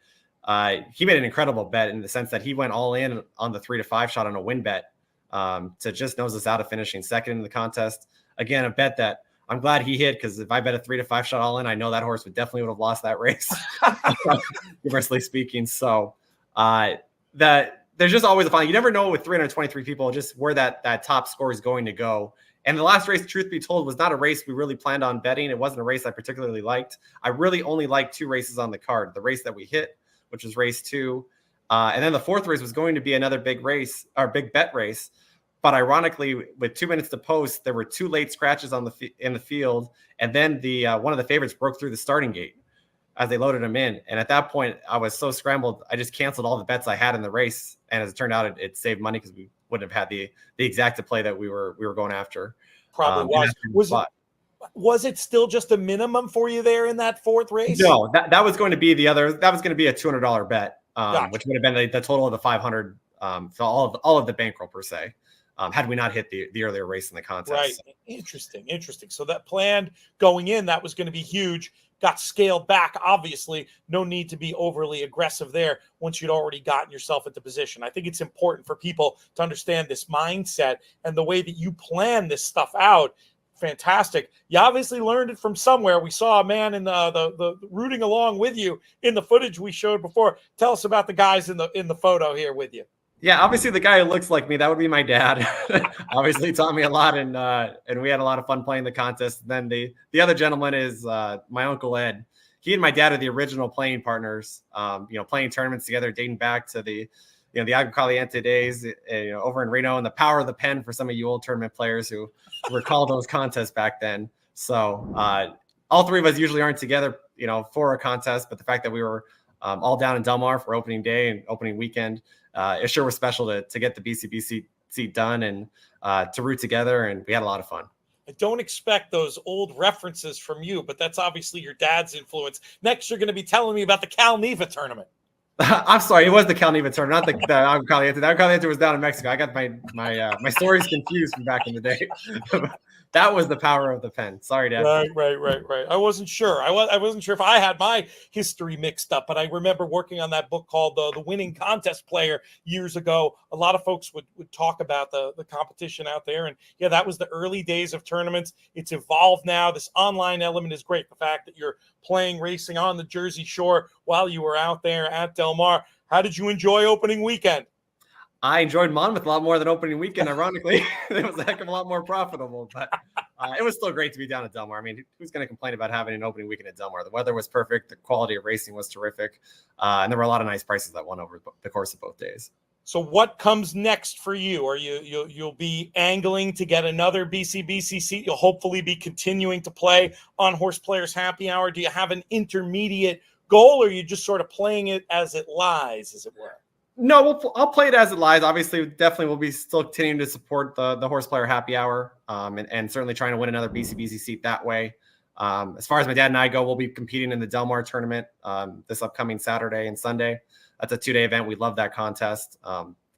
he made an incredible bet in the sense that he went all in on the 3-5 shot on a win bet to just nose us out of finishing second in the contest. Again, a bet that I'm glad he hit, because if I bet a 3-5 shot all in, I know that horse would have lost that race, universally speaking. So there's just always a fun. You never know with 323 people just where that top score is going to go. And the last race, truth be told, was not a race we really planned on betting. It wasn't a race I particularly liked. I really only liked 2 races on the card. The race that we hit, which was race 2. And then the 4th race was going to be another big race, or big bet race. But ironically, with 2 minutes to post, there were 2 late scratches in the field. And then one of the favorites broke through the starting gate as they loaded him in. And at that point, I was so scrambled, I just canceled all the bets I had in the race. And as it turned out, it saved money because we wouldn't have had the exact play that we were going after. Probably was it still just a minimum for you there in that 4th race? No, that was going to be that was going to be a $200 bet, Gotcha. Which would have been the total of the 500 for all of the bankroll per se. Had we not hit the earlier race in the contest. Right. Interesting. So that planned going in, that was going to be huge, got scaled back. Obviously, no need to be overly aggressive there once you'd already gotten yourself into position. I think it's important for people to understand this mindset and the way that you plan this stuff out. Fantastic. You obviously learned it from somewhere. We saw a man in the rooting along with you in the footage we showed before. Tell us about the guys in the photo here with you. Yeah, obviously the guy who looks like me, that would be my dad. Obviously taught me a lot, and we had a lot of fun playing the contest. And then the other gentleman is my Uncle Ed. He and my dad are the original playing partners, playing tournaments together dating back to the Agua Caliente days, over in Reno, and the power of the pen for some of you old tournament players who recall those contests back then. So all 3 of us usually aren't together, for a contest, but the fact that we were all down in Del Mar for opening day and opening weekend, it sure was special to get the BCBC seat done and to root together, and we had a lot of fun. I don't expect those old references from you, but that's obviously your dad's influence. Next, you're going to be telling me about the Cal Neva tournament. I'm sorry, it was the Cal Neva tournament, not the Agua Caliente. The Agua Caliente was down in Mexico. I got my stories confused from back in the day. That was the power of the pen. Sorry, Dad. Right. I wasn't sure. I wasn't sure if I had my history mixed up, but I remember working on that book called The Winning Contest Player years ago. A lot of folks would talk about the competition out there. And yeah, that was the early days of tournaments. It's evolved now. This online element is great. The fact that you're playing racing on the Jersey Shore while you were out there at Del Mar. How did you enjoy opening weekend? I enjoyed Monmouth a lot more than opening weekend, ironically. It was a heck of a lot more profitable, but it was still great to be down at Del Mar. I mean, who's going to complain about having an opening weekend at Del Mar? The weather was perfect. The quality of racing was terrific. And there were a lot of nice prices that won over the course of both days. So what comes next for you? Are you'll be angling to get another BCBC seat? You'll hopefully be continuing to play on HorsePlayers Happy Hour. Do you have an intermediate goal, or are you just sort of playing it as it lies, as it were? No, I'll play it as it lies. Obviously, definitely we'll be still continuing to support the HorsePlayer Happy Hour, and certainly trying to win another BCBC seat that way. As far as my dad and I go, we'll be competing in the Del Mar tournament this upcoming Saturday and Sunday. That's a 2-day event. We love that contest.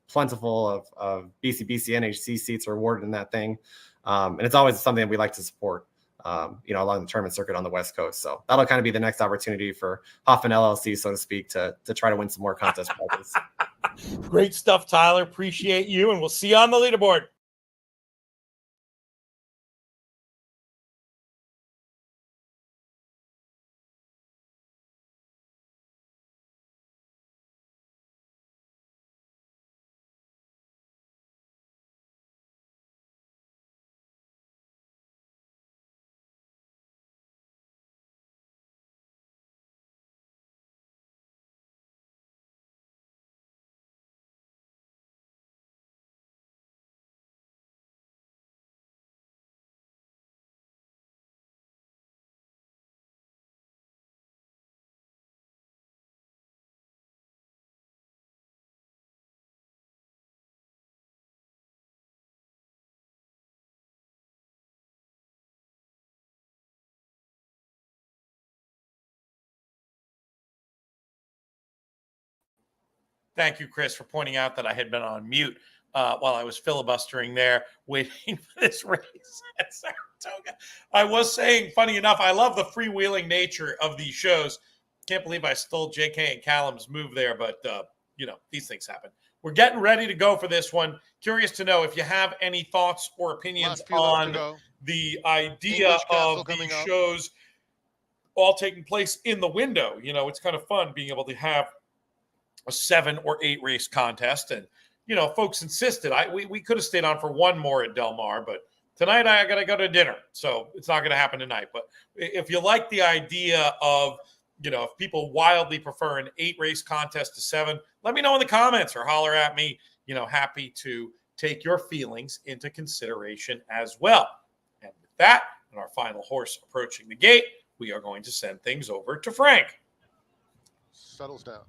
Plentiful of BCBC NHC seats are awarded in that thing, and it's always something that we like to support. Along the tournament circuit on the West Coast. So that'll kind of be the next opportunity for Hoffman LLC, so to speak, to try to win some more contest prizes. Great stuff, Tyler. Appreciate you, and we'll see you on the leaderboard. Thank you, Chris, for pointing out that I had been on mute while I was filibustering there, waiting for this race at Saratoga. I was saying, funny enough, I love the freewheeling nature of these shows. Can't believe I stole JK and Callum's move there, but, these things happen. We're getting ready to go for this one. Curious to know if you have any thoughts or opinions on the idea of these shows all taking place in the window. It's kind of fun being able to have a 7 or 8 race contest. And, folks insisted. We could have stayed on for one more at Del Mar, but tonight I got to go to dinner. So it's not going to happen tonight. But if you like the idea of, if people wildly prefer an 8 race contest to 7, let me know in the comments or holler at me. Happy to take your feelings into consideration as well. And with that, and our final horse approaching the gate, we are going to send things over to Frank. Settles down.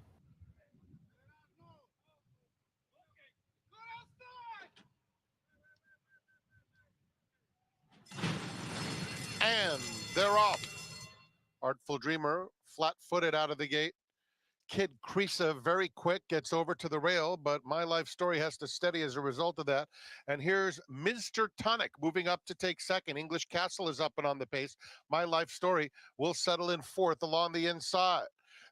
And they're off. Artful Dreamer, flat-footed out of the gate. Kid Creasa, very quick, gets over to the rail, but My Life Story has to steady as a result of that. And here's Mr. Tonic moving up to take second. English Castle is up and on the pace. My Life Story will settle in 4th along the inside.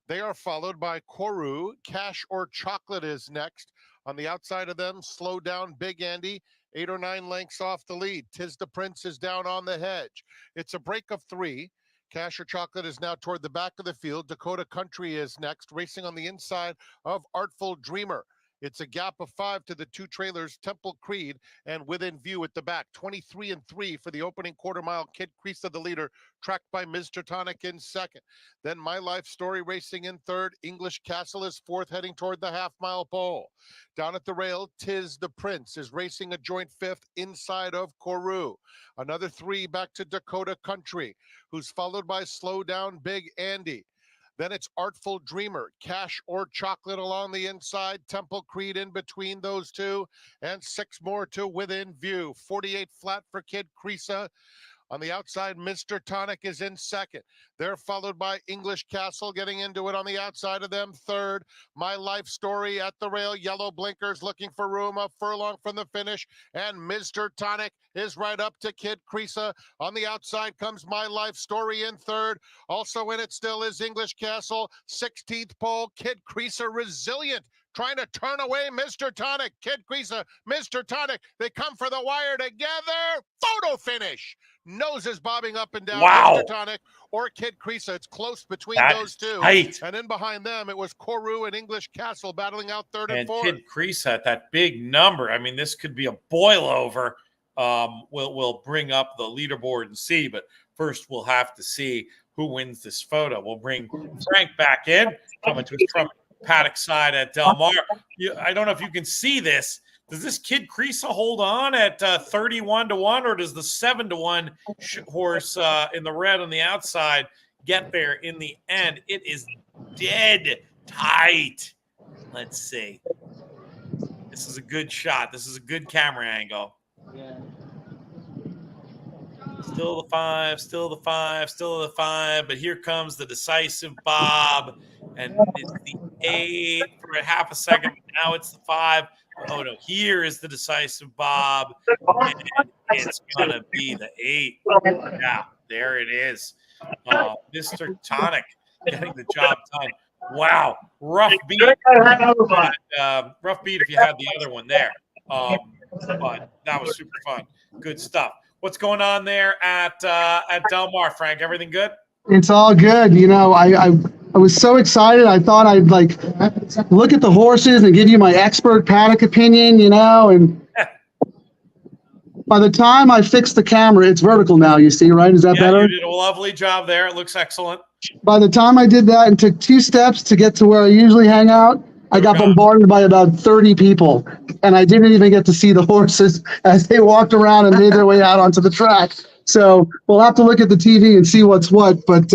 They are followed by Koru. Cash or Chocolate is next. On the outside of them, Slow Down Big Andy, 8 or 9 lengths off the lead. Tis the Prince is down on the hedge. It's a break of 3. Cash or Chocolate is now toward the back of the field. Dakota Country is next, racing on the inside of Artful Dreamer. It's a gap of 5 to the 2 trailers, Temple Creed, and Within View at the back. 23 and 3 for the opening quarter mile. Kid Creasa, the leader, tracked by Mr. Tonic in second. Then My Life Story racing in third. English Castle is 4th, heading toward the half-mile pole. Down at the rail, Tis the Prince is racing a joint 5th inside of Koru. Another 3 back to Dakota Country, who's followed by Slow Down Big Andy. Then it's Artful Dreamer, Cash or Chocolate along the inside, Temple Creed in between those 2, and 6 more to Within View. 48 flat for Kid Creasa. On the outside, Mr. Tonic is in second. They're followed by English Castle getting into it on the outside of them. Third, My Life Story at the rail. Yellow blinkers looking for room, a furlong from the finish. And Mr. Tonic is right up to Kid Creasa. On the outside comes My Life Story in third. Also in it still is English Castle. 16th pole, Kid Creasa resilient, trying to turn away Mr. Tonic. Kid Creasa, Mr. Tonic, they come for the wire together. Photo finish. Noses bobbing up and down. Wow. Mr. Tonic or Kid Creasa. It's close between those 2. Tight. And in behind them, it was Koru and English Castle battling out third and fourth. Kid Creasa at that big number. I mean, this could be a boil over. We'll bring up the leaderboard and see, but first we'll have to see who wins this photo. We'll bring Frank back in, coming to his front paddock side at Del Mar. I don't know if you can see this. Does this Kid Creasa hold on at 31-1, or does the 7-1 horse in the red on the outside get there in the end? It is dead tight. Let's see. This is a good shot. This is a good camera angle. Yeah. Still the 5, still the 5, still the 5, but here comes the decisive bob, and it's the 8 for a half a second. Now it's the 5. Oh no, here is the decisive bob, and it's gonna be the 8. Yeah, there it is. Mr. Tonic getting the job done. Wow, rough beat. Rough beat if you had the other one there. But that was super fun. Good stuff. What's going on there at Del Mar, Frank? Everything good? It's all good. I was so excited. I thought I'd look at the horses and give you my expert paddock opinion, and by the time I fixed the camera, it's vertical now, you see, right? Is that better? You did a lovely job there. It looks excellent. By the time I did that and took 2 steps to get to where I usually hang out, I got bombarded by about 30 people, and I didn't even get to see the horses as they walked around and made their way out onto the track. So we'll have to look at the TV and see what's what, but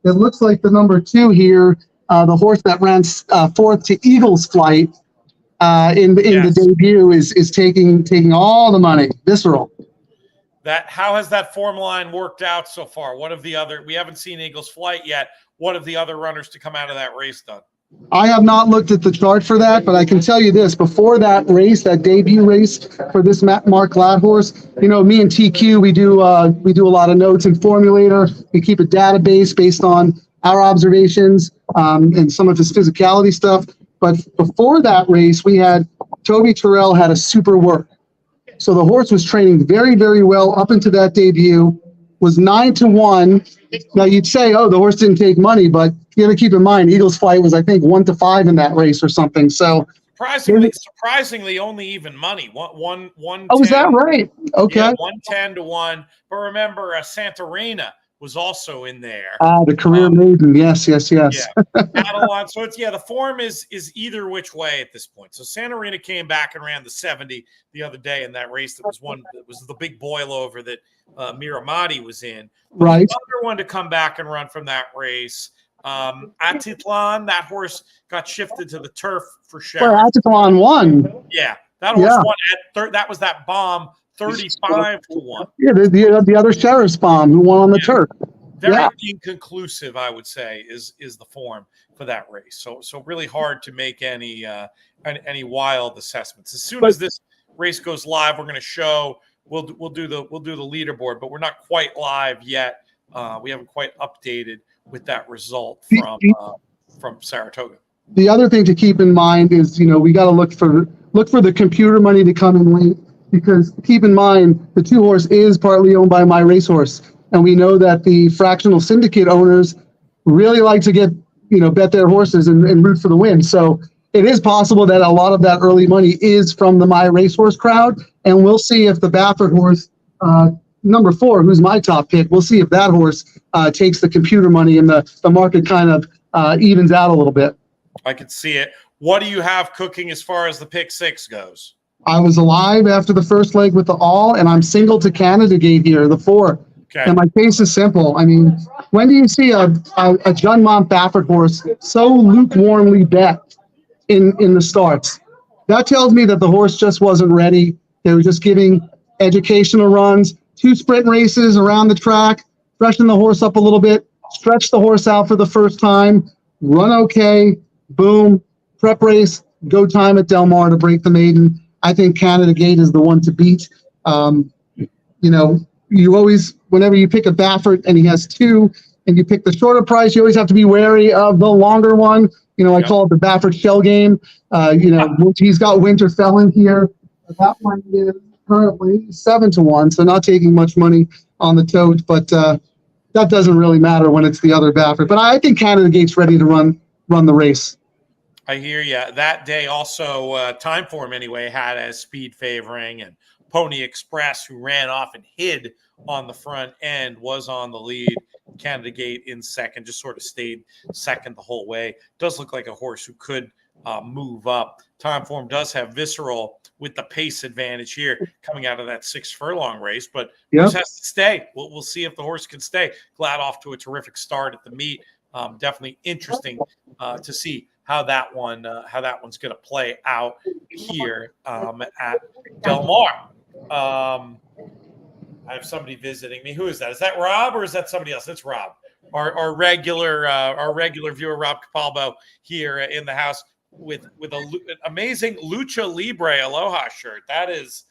it looks like the number 2 here, the horse that ran 4th to Eagles Flight in the debut is taking all the money. Visceral. How has that form line worked out so far? We haven't seen Eagles Flight yet. What have the other runners to come out of that race done? I have not looked at the chart for that, but I can tell you this: before that race, that debut race for this Mark Glad horse, you know, me and TQ, we do a lot of notes in Formulator. We keep a database based on our observations and some of his physicality stuff. But before that race, we had Toby Terrell had a super work. So the horse was training very, very well up into that debut, was 9-1. Now you'd say, oh, the horse didn't take money, but you got to keep in mind, Eagles Flight was, I think, 1-5 in that race or something. So surprisingly, only even money. One. Oh, is that right? Okay. Yeah, 110-1. But remember, Santarena was also in there. The career maiden. Yes. Yeah. Adelon. So it's the form is either which way at this point. So Santarena came back and ran the 70 the other day in that race that was the big boil over that Miramati was in. Right. The other one to come back and run from that race. Atitlan, that horse got shifted to the turf for Sheriff. Well, Atitlan won. Yeah, that horse won that was that bomb 35-1. Yeah, the other Sheriff's bomb who won on the turf. Very inconclusive, I would say, is the form for that race. So really hard to make any wild assessments. As soon as this race goes live, we're going to show. We'll do the leaderboard, but we're not quite live yet. We haven't quite updated with that result from Saratoga. The other thing to keep in mind is, we got to look for the computer money to come in late, because keep in mind the 2-horse is partly owned by My Racehorse, and we know that the fractional syndicate owners really like to bet their horses and root for the win. So it is possible that a lot of that early money is from the My Racehorse crowd, and we'll see if the Baffert horse, number 4, who's my top pick, we'll see if that horse takes the computer money and the market kind of evens out a little bit. I can see it. What do you have cooking as far as the pick 6 goes? I was alive after the first leg with the all, and I'm single to Canada Gate here, the 4. Okay. And my case is simple. I mean, when do you see a John Mont Baffert horse so lukewarmly bet in the starts? That tells me that the horse just wasn't ready. They were just giving educational runs, 2 sprint races around the track, freshen the horse up a little bit, stretch the horse out for the first time, run okay, boom, prep race, go time at Del Mar to break the maiden. I think Canada Gate is the one to beat. You always, whenever you pick a Baffert and he has 2 and you pick the shorter price, you always have to be wary of the longer one. I call it the Baffert shell game. He's got Winter Felon here. That one is currently 7-1, so not taking much money on the tote, but that doesn't really matter when it's the other Baffert. But I think Canada Gate's ready to run the race. I hear you. That day also, Time Form anyway, had as speed favoring, and Pony Express, who ran off and hid on the front end, was on the lead. Canada Gate in second, just sort of stayed second the whole way. Does look like a horse who could move up. Time Form does have Visceral with the pace advantage here coming out of that 6 furlong race, but just has to stay. We'll see if the horse can stay. Glad off to a terrific start at the meet. Definitely interesting to see how that one's going to play out here at Del Mar. I have somebody visiting me. Who is that? Is that Rob or is that somebody else? It's Rob, our regular viewer, Rob Capalbo, here in the house with an amazing Lucha Libre Aloha shirt. That is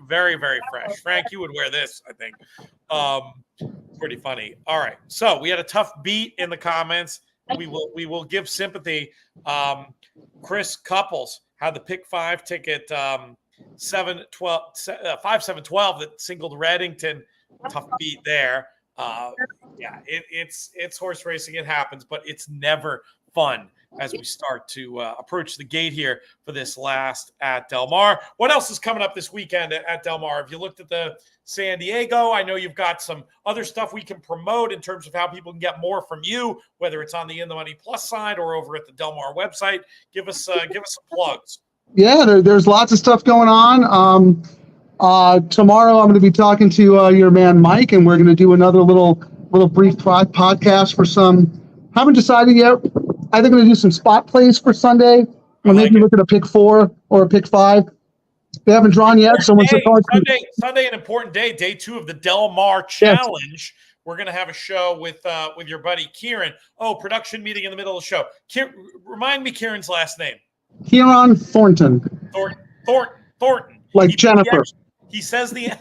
very, very fresh. Frank, you would wear this, I think. Pretty funny. All right, so we had a tough beat in the comments. We will give sympathy. Chris Couples had the pick 5 ticket, 5-7-12 that singled Reddington. Tough beat there. It's horse racing. It happens, but it's never fun as we start to approach the gate here for this last at Del Mar. What else is coming up this weekend at Del Mar? Have you looked at the San Diego? I know you've got some other stuff we can promote in terms of how people can get more from you, whether it's on the In the Money Plus side or over at the Del Mar website. Give us some plugs. Yeah, there's lots of stuff going on. Tomorrow I'm going to be talking to your man Mike, and we're going to do another little brief podcast for some. Haven't decided yet. I think I'm going to do some spot plays for Sunday. Or maybe look at a pick 4 or a pick 5. They haven't drawn yet. Sunday, an important day. Day 2 of the Del Mar Challenge, we're going to have a show with your buddy Kieran. Oh, production meeting in the middle of the show. Remind me Kieran's last name. Kieran Thornton. Thornton. Like Jennifer. He says the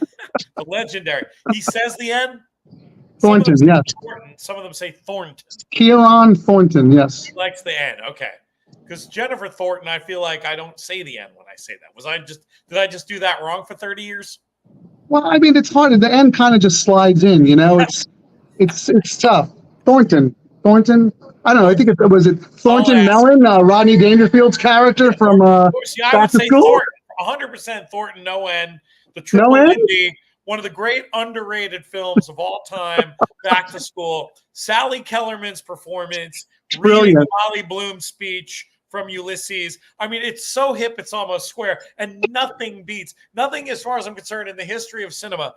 legendary. He says the N. Thornton, yes. Some of them say Thornton. Kieran Thornton, yes. He likes the N. Okay. Because Jennifer Thornton, I feel like I don't say the N when I say that. Did I just do that wrong for 30 years? Well, I mean, it's hard. The N kind of just slides in, you know. It's tough. Thornton. I don't know. I think was it Thornton Mellon, Rodney Dangerfield's character from See, I would say School? Thornton, 100% Thornton, no N. The Triple Lindy, one of the great underrated films of all time, Back to School. Sally Kellerman's performance, reading Molly Bloom's speech from Ulysses. I mean, it's so hip, it's almost square, and nothing, as far as I'm concerned, in the history of cinema,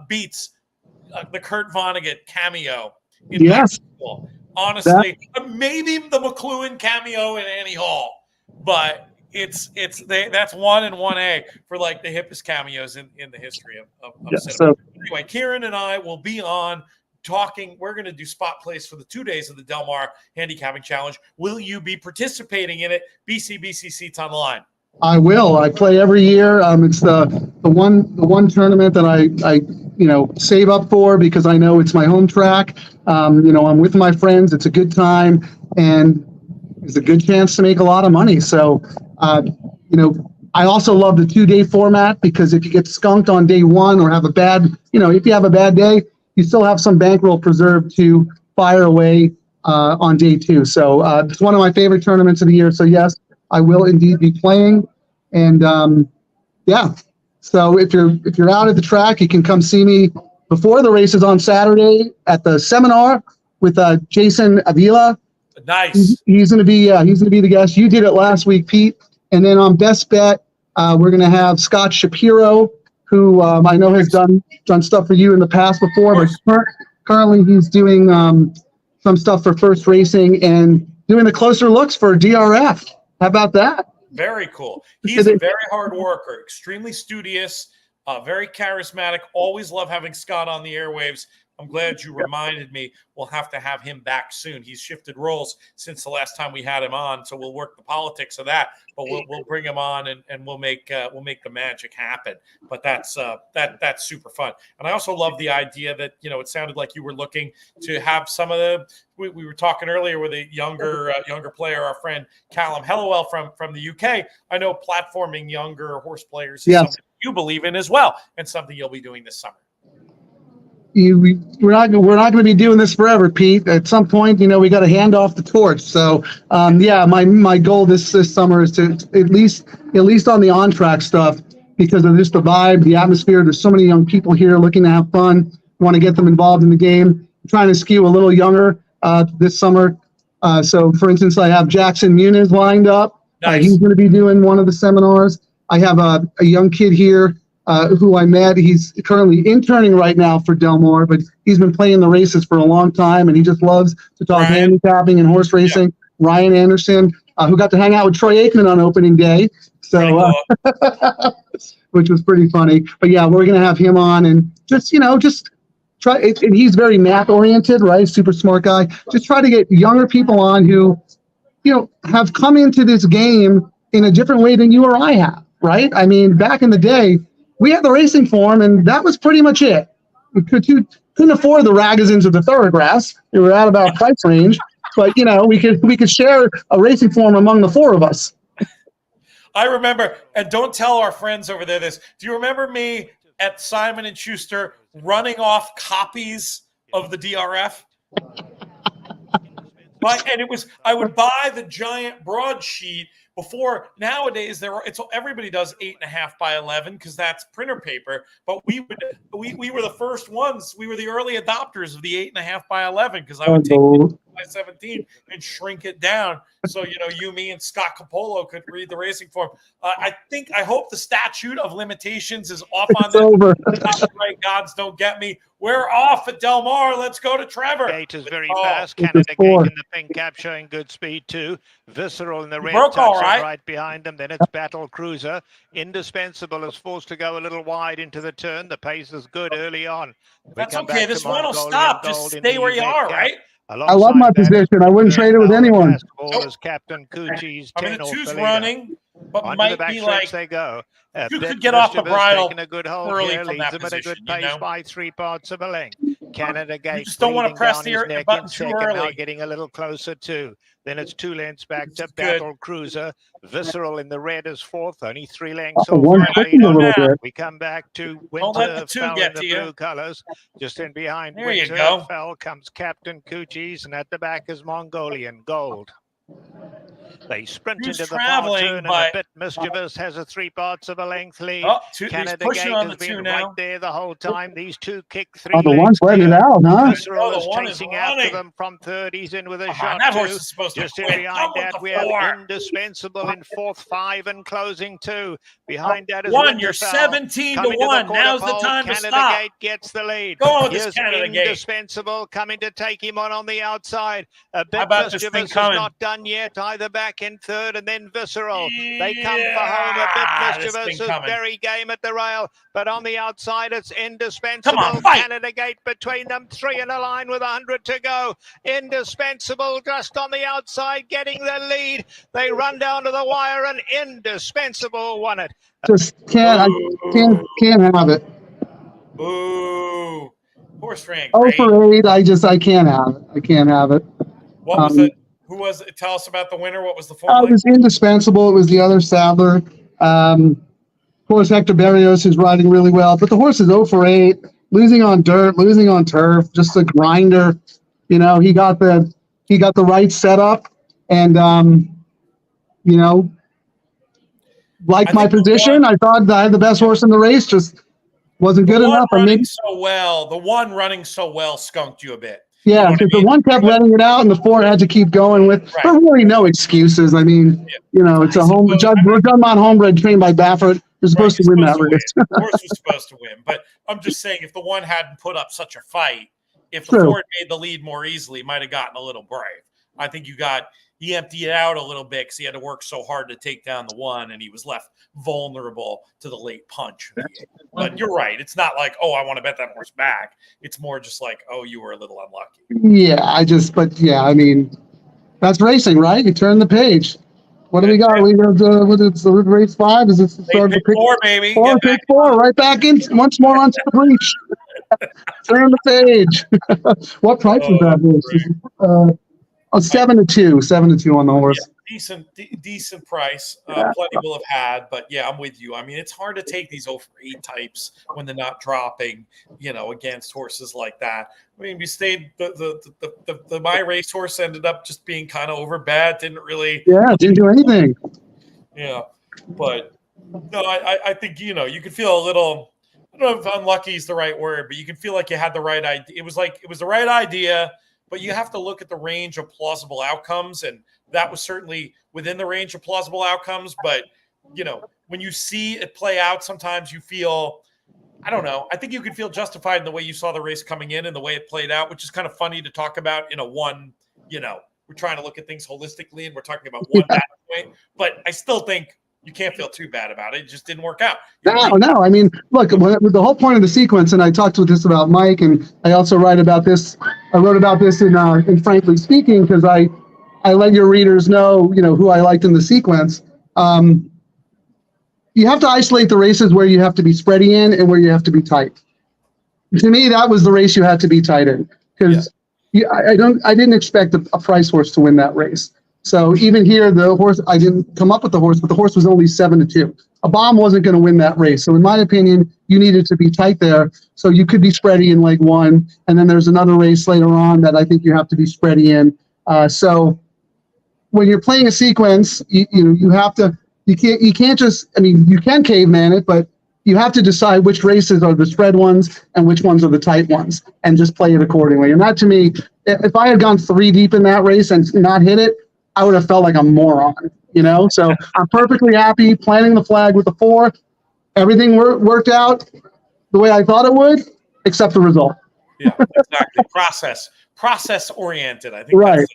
beats the Kurt Vonnegut cameo in Back to School. Honestly, maybe the McLuhan cameo in Annie Hall, but that's 1 and 1A for like the hippest cameos in the history of cinema. So, anyway, Kieran and I will be on talking. We're going to do spot plays for the 2 days of the Del Mar Handicapping Challenge. Will you be participating in it? BCBC seats on the line. I will. I play every year. It's the one tournament that I save up for because I know it's my home track. I'm with my friends. It's a good time, and it's a good chance to make a lot of money. So, I also love the 2-day format because if you get skunked on day one or have a bad, if you have a bad day, you still have some bankroll preserved to fire away on day 2. So it's one of my favorite tournaments of the year. So yes, I will indeed be playing. And so if you're out at the track, you can come see me before the races on Saturday at the seminar with Jason Avila. Nice. He's gonna be the guest. You did it last week, Pete. And then on Best Bet, we're gonna have Scott Shapiro, who I know has done stuff for you in the past before, but currently he's doing some stuff for First Racing and doing the closer looks for DRF. How about that? Very cool. He's a very hard worker, extremely studious, very charismatic. Always love having Scott on the airwaves. I'm glad you reminded me. We'll have to have him back soon. He's shifted roles since the last time we had him on, so we'll work the politics of that. But we'll bring him on and we'll make the magic happen. But that's super fun. And I also love the idea that it sounded like you were looking to have some of the. We were talking earlier with a younger player, our friend Callum Hellowell from the UK. I know platforming younger horse players is something you believe in as well, and something you'll be doing this summer. We're not going to be doing this forever, Pete. At some point, we got to hand off the torch. So, my goal this summer is to at least on the on track stuff, because of just the vibe, the atmosphere. There's so many young people here looking to have fun. Want to get them involved in the game. I'm trying to skew a little younger this summer. So, for instance, I have Jackson Muniz lined up. Nice. He's going to be doing one of the seminars. I have a young kid here. Who I met. He's currently interning right now for Del Mar, but he's been playing the races for a long time, and he just loves to talk handicapping and horse racing. Yeah. Ryan Anderson, who got to hang out with Troy Aikman on opening day, so which was pretty funny. But yeah, we're gonna have him on and just try. And he's very math oriented, right? Super smart guy. Just try to get younger people on who, have come into this game in a different way than you or I have, right? I mean, back in the day, we had the racing form, and that was pretty much it. We couldn't afford the Ragazins or the Thoroughgraphs. They were out of our price range, but we could share a racing form among the four of us. I remember, and don't tell our friends over there this. Do you remember me at Simon and Schuster running off copies of the DRF? I would buy the giant broadsheet. Before, nowadays everybody does 8.5 by 11 because that's printer paper. But we were the first ones. We were the early adopters of the 8.5 by 11 because I would take by 17 and shrink it down. So, you, me, and Scott Capolo could read the racing form. I hope the statute of limitations is off on this. Over. Copyright gods don't get me. We're off at Del Mar. Let's go to Trevor. Gate is very fast. Canada Gate in the pink cap showing good speed too. Visceral in the red right behind them. Then it's Battle Cruiser. Indispensable is forced to go a little wide into the turn. The pace is good early on. That's okay. This one will stop. Just stay where you are, right? I love my position. I wouldn't trade it with anyone. Is Captain Coochie's the two's running, but onto might the be like they go. You could get off the bridle a good hold early here, from leads that them at a good pace by 3 parts of a length. Canada Gate. You just don't want to press the button too early. Now getting a little closer too. Then it's 2 lengths back to Battle Cruiser. Visceral in the red is 4th, only 3 lengths. We come back to Winter Fell in the blue colors. Just in behind Winter Fell comes Captain Coochies, and at the back is Mongolian Gold. They sprint into the far turn, and a bit mischievous has a 3 parts of a length lead. Canada Gate has been right there the whole time. These two kick 3 the one's letting it out, huh? Visceral is chasing after them from 3rd. He's in with a shot that horse is supposed just to in behind that, we have Indispensable in 4th, 5, and closing 2. Behind that is 1. You're 17 to 1. Now's the time to stop. Canada Gate gets the lead. Go on with this Canada Gate. Indispensable coming to take him on the outside. A bit mischievous is not done yet, either back in 3rd, and then Visceral. They come for home. A bit mischievous is very game at the rail, but on the outside it's Indispensable. Canada Gate between them, 3 in a line with 100 to go. Indispensable just on the outside getting the lead. They run down to the wire, and Indispensable won it. Just can't have it. Boo. Horse ran great. 0 for 8. I can't have it. I can't have it. What was it? Who was it? Tell us about the winner. What was the form? It was Indispensable. It was the other saddler. Of course, Hector Berrios is riding really well, but the horse is 0 for 8, losing on dirt, losing on turf, just a grinder. He got the right setup, and like my position, I thought I had the best horse in the race, just wasn't good enough. The one running so well skunked you a bit. Yeah, because the one kept letting it out, and the 4 had to keep going with. Right. But really, no excuses. I mean, it's a home. Juddmonte homebred trained by Baffert. You're supposed to win that race. The horse was supposed to win, but I'm just saying, if the one hadn't put up such a fight, if the 4 had made the lead more easily, might have gotten a little brave. I think he emptied it out a little bit because he had to work so hard to take down the 1, and he was left vulnerable to the late punch. But you're right. It's not like, I want to bet that horse back. It's more just like, you were a little unlucky. Yeah, I mean, that's racing, right? You turn the page. What do we got? We got the race 5. Is this the start of the pick 4, baby? 4, pick 4, right back in. Once more onto the breach. Turn the page. What price was that horse? 7-2, 7-2 on the horse. Yeah, decent price. Plenty will have had, but I'm with you. I mean, it's hard to take these 0 for 8 types when they're not dropping, against horses like that. I mean, we stayed. The my racehorse ended up just being kind of over bad. Didn't really. Yeah, didn't do anything. Yeah, but no, I think you could feel a little. I don't know if unlucky is the right word, but you can feel like you had the right idea. It was the right idea. But you have to look at the range of plausible outcomes, and that was certainly within the range of plausible outcomes. But, when you see it play out, sometimes you feel, I don't know, I think you can feel justified in the way you saw the race coming in and the way it played out, which is kind of funny to talk about in a one, we're trying to look at things holistically and we're talking about one bad way. But I still think you can't feel too bad about it. It just didn't work out. No. I mean, look, the whole point of the sequence, and I talked with this about Mike, and I also wrote about this in Frankly Speaking, because I let your readers know, who I liked in the sequence. You have to isolate the races where you have to be spready in and where you have to be tight. To me, that was the race you had to be tight in, because I didn't expect a price horse to win that race. So even here, the horse, I didn't come up with the horse, but the horse was only 7-2. A bomb wasn't going to win that race. So in my opinion, you needed to be tight there. So you could be spready in leg 1. And then there's another race later on that I think you have to be spready in. So when you're playing a sequence, you have to, you can't just, I mean, you can caveman it, but you have to decide which races are the spread ones and which ones are the tight ones, and just play it accordingly. And that, to me, if I had gone 3 deep in that race and not hit it, I would have felt like a moron, So I'm perfectly happy planting the flag with the 4. Everything worked out the way I thought it would, except the result. Yeah, exactly. Process oriented. I think that's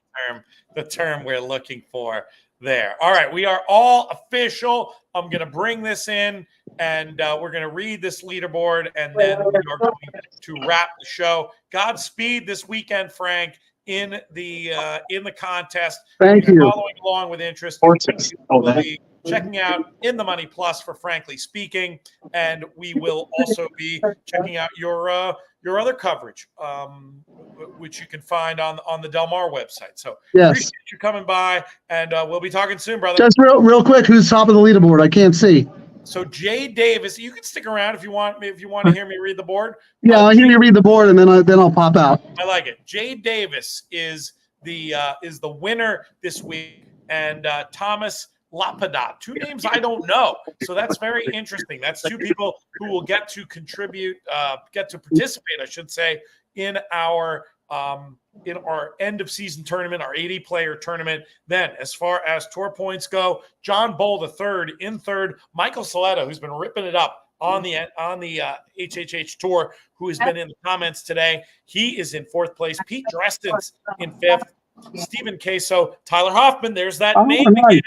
the term we're looking for there. All right, we are all official. I'm going to bring this in, and we're going to read this leaderboard, and then we are going to wrap the show. Godspeed this weekend, Frank, in the contest. Thank you. Following along with interest. We'll be checking out In the Money Plus for Frankly Speaking, and we will also be checking out your other coverage, which you can find on the Del Mar website. So appreciate you coming by, and we'll be talking soon, brother. Just real quick, who's top of the leaderboard? I can't see. So Jay Davis, you can stick around if you want to hear me read the board. Yeah, I'll hear you read the board, and then I'll pop out. I like it. Jay Davis is the winner this week, and Thomas Lapadat, 2 names I don't know. So that's very interesting. That's 2 people who will get to contribute, get to participate, I should say, in our end of season tournament, our 80-player tournament. Then, as far as tour points go, John Bull III in 3rd, Michael Saletta, who's been ripping it up on the HHH tour, who has been in the comments today, he is in 4th place. Pete Dreston's in 5th. Stephen Queso, Tyler Hoffman, there's that name again.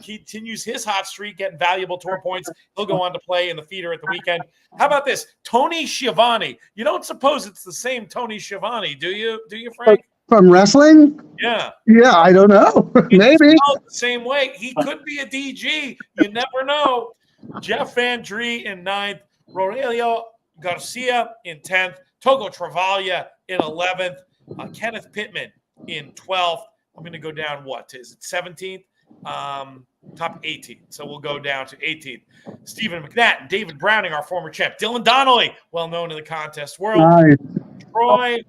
Continues his hot streak, getting valuable tour points. He'll go on to play in the feeder at the weekend. How about this? Tony Schiavone. You don't suppose it's the same Tony Schiavone, do you, Frank? From wrestling? Yeah. Yeah, I don't know. Maybe. The same way. He could be a DG. You never know. Jeff Van Dree in 9th. Aurelio Garcia in 10th. Togo Travaglia in 11th. Kenneth Pittman in 12th. I'm going to go down, is it 17th? Top 18. So we'll go down to 18th. Stephen McNatt, David Browning, our former champ. Dylan Donnelly, well known in the contest world. Nice. Troy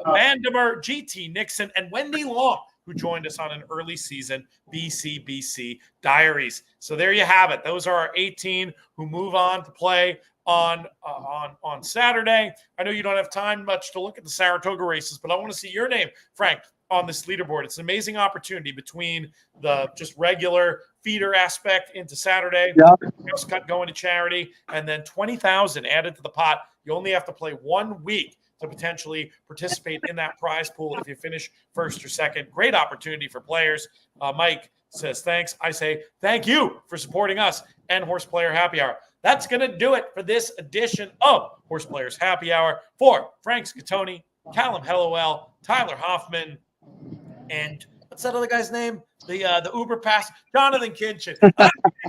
Vandemer, GT Nixon, and Wendy Long, who joined us on an early season BCBC Diaries. So there you have it. Those are our 18 who move on to play on Saturday. I know you don't have time much to look at the Saratoga races, but I want to see your name, Frank, on this leaderboard. It's an amazing opportunity between the just regular feeder aspect into Saturday, house cut going to charity, and then 20,000 added to the pot. You only have to play 1 week to potentially participate in that prize pool if you finish 1st or 2nd. Great opportunity for players. Mike says thanks. I say thank you for supporting us and HorsePlayer Happy Hour. That's going to do it for this edition of HorsePlayers Happy Hour. For Frank Scattoni, Callum Hellowell, Tyler Hoffman, and what's that other guy's name? The Uber pass, Jonathan Kinchin,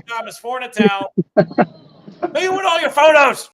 Thomas Fornatal. Who you with all your photos?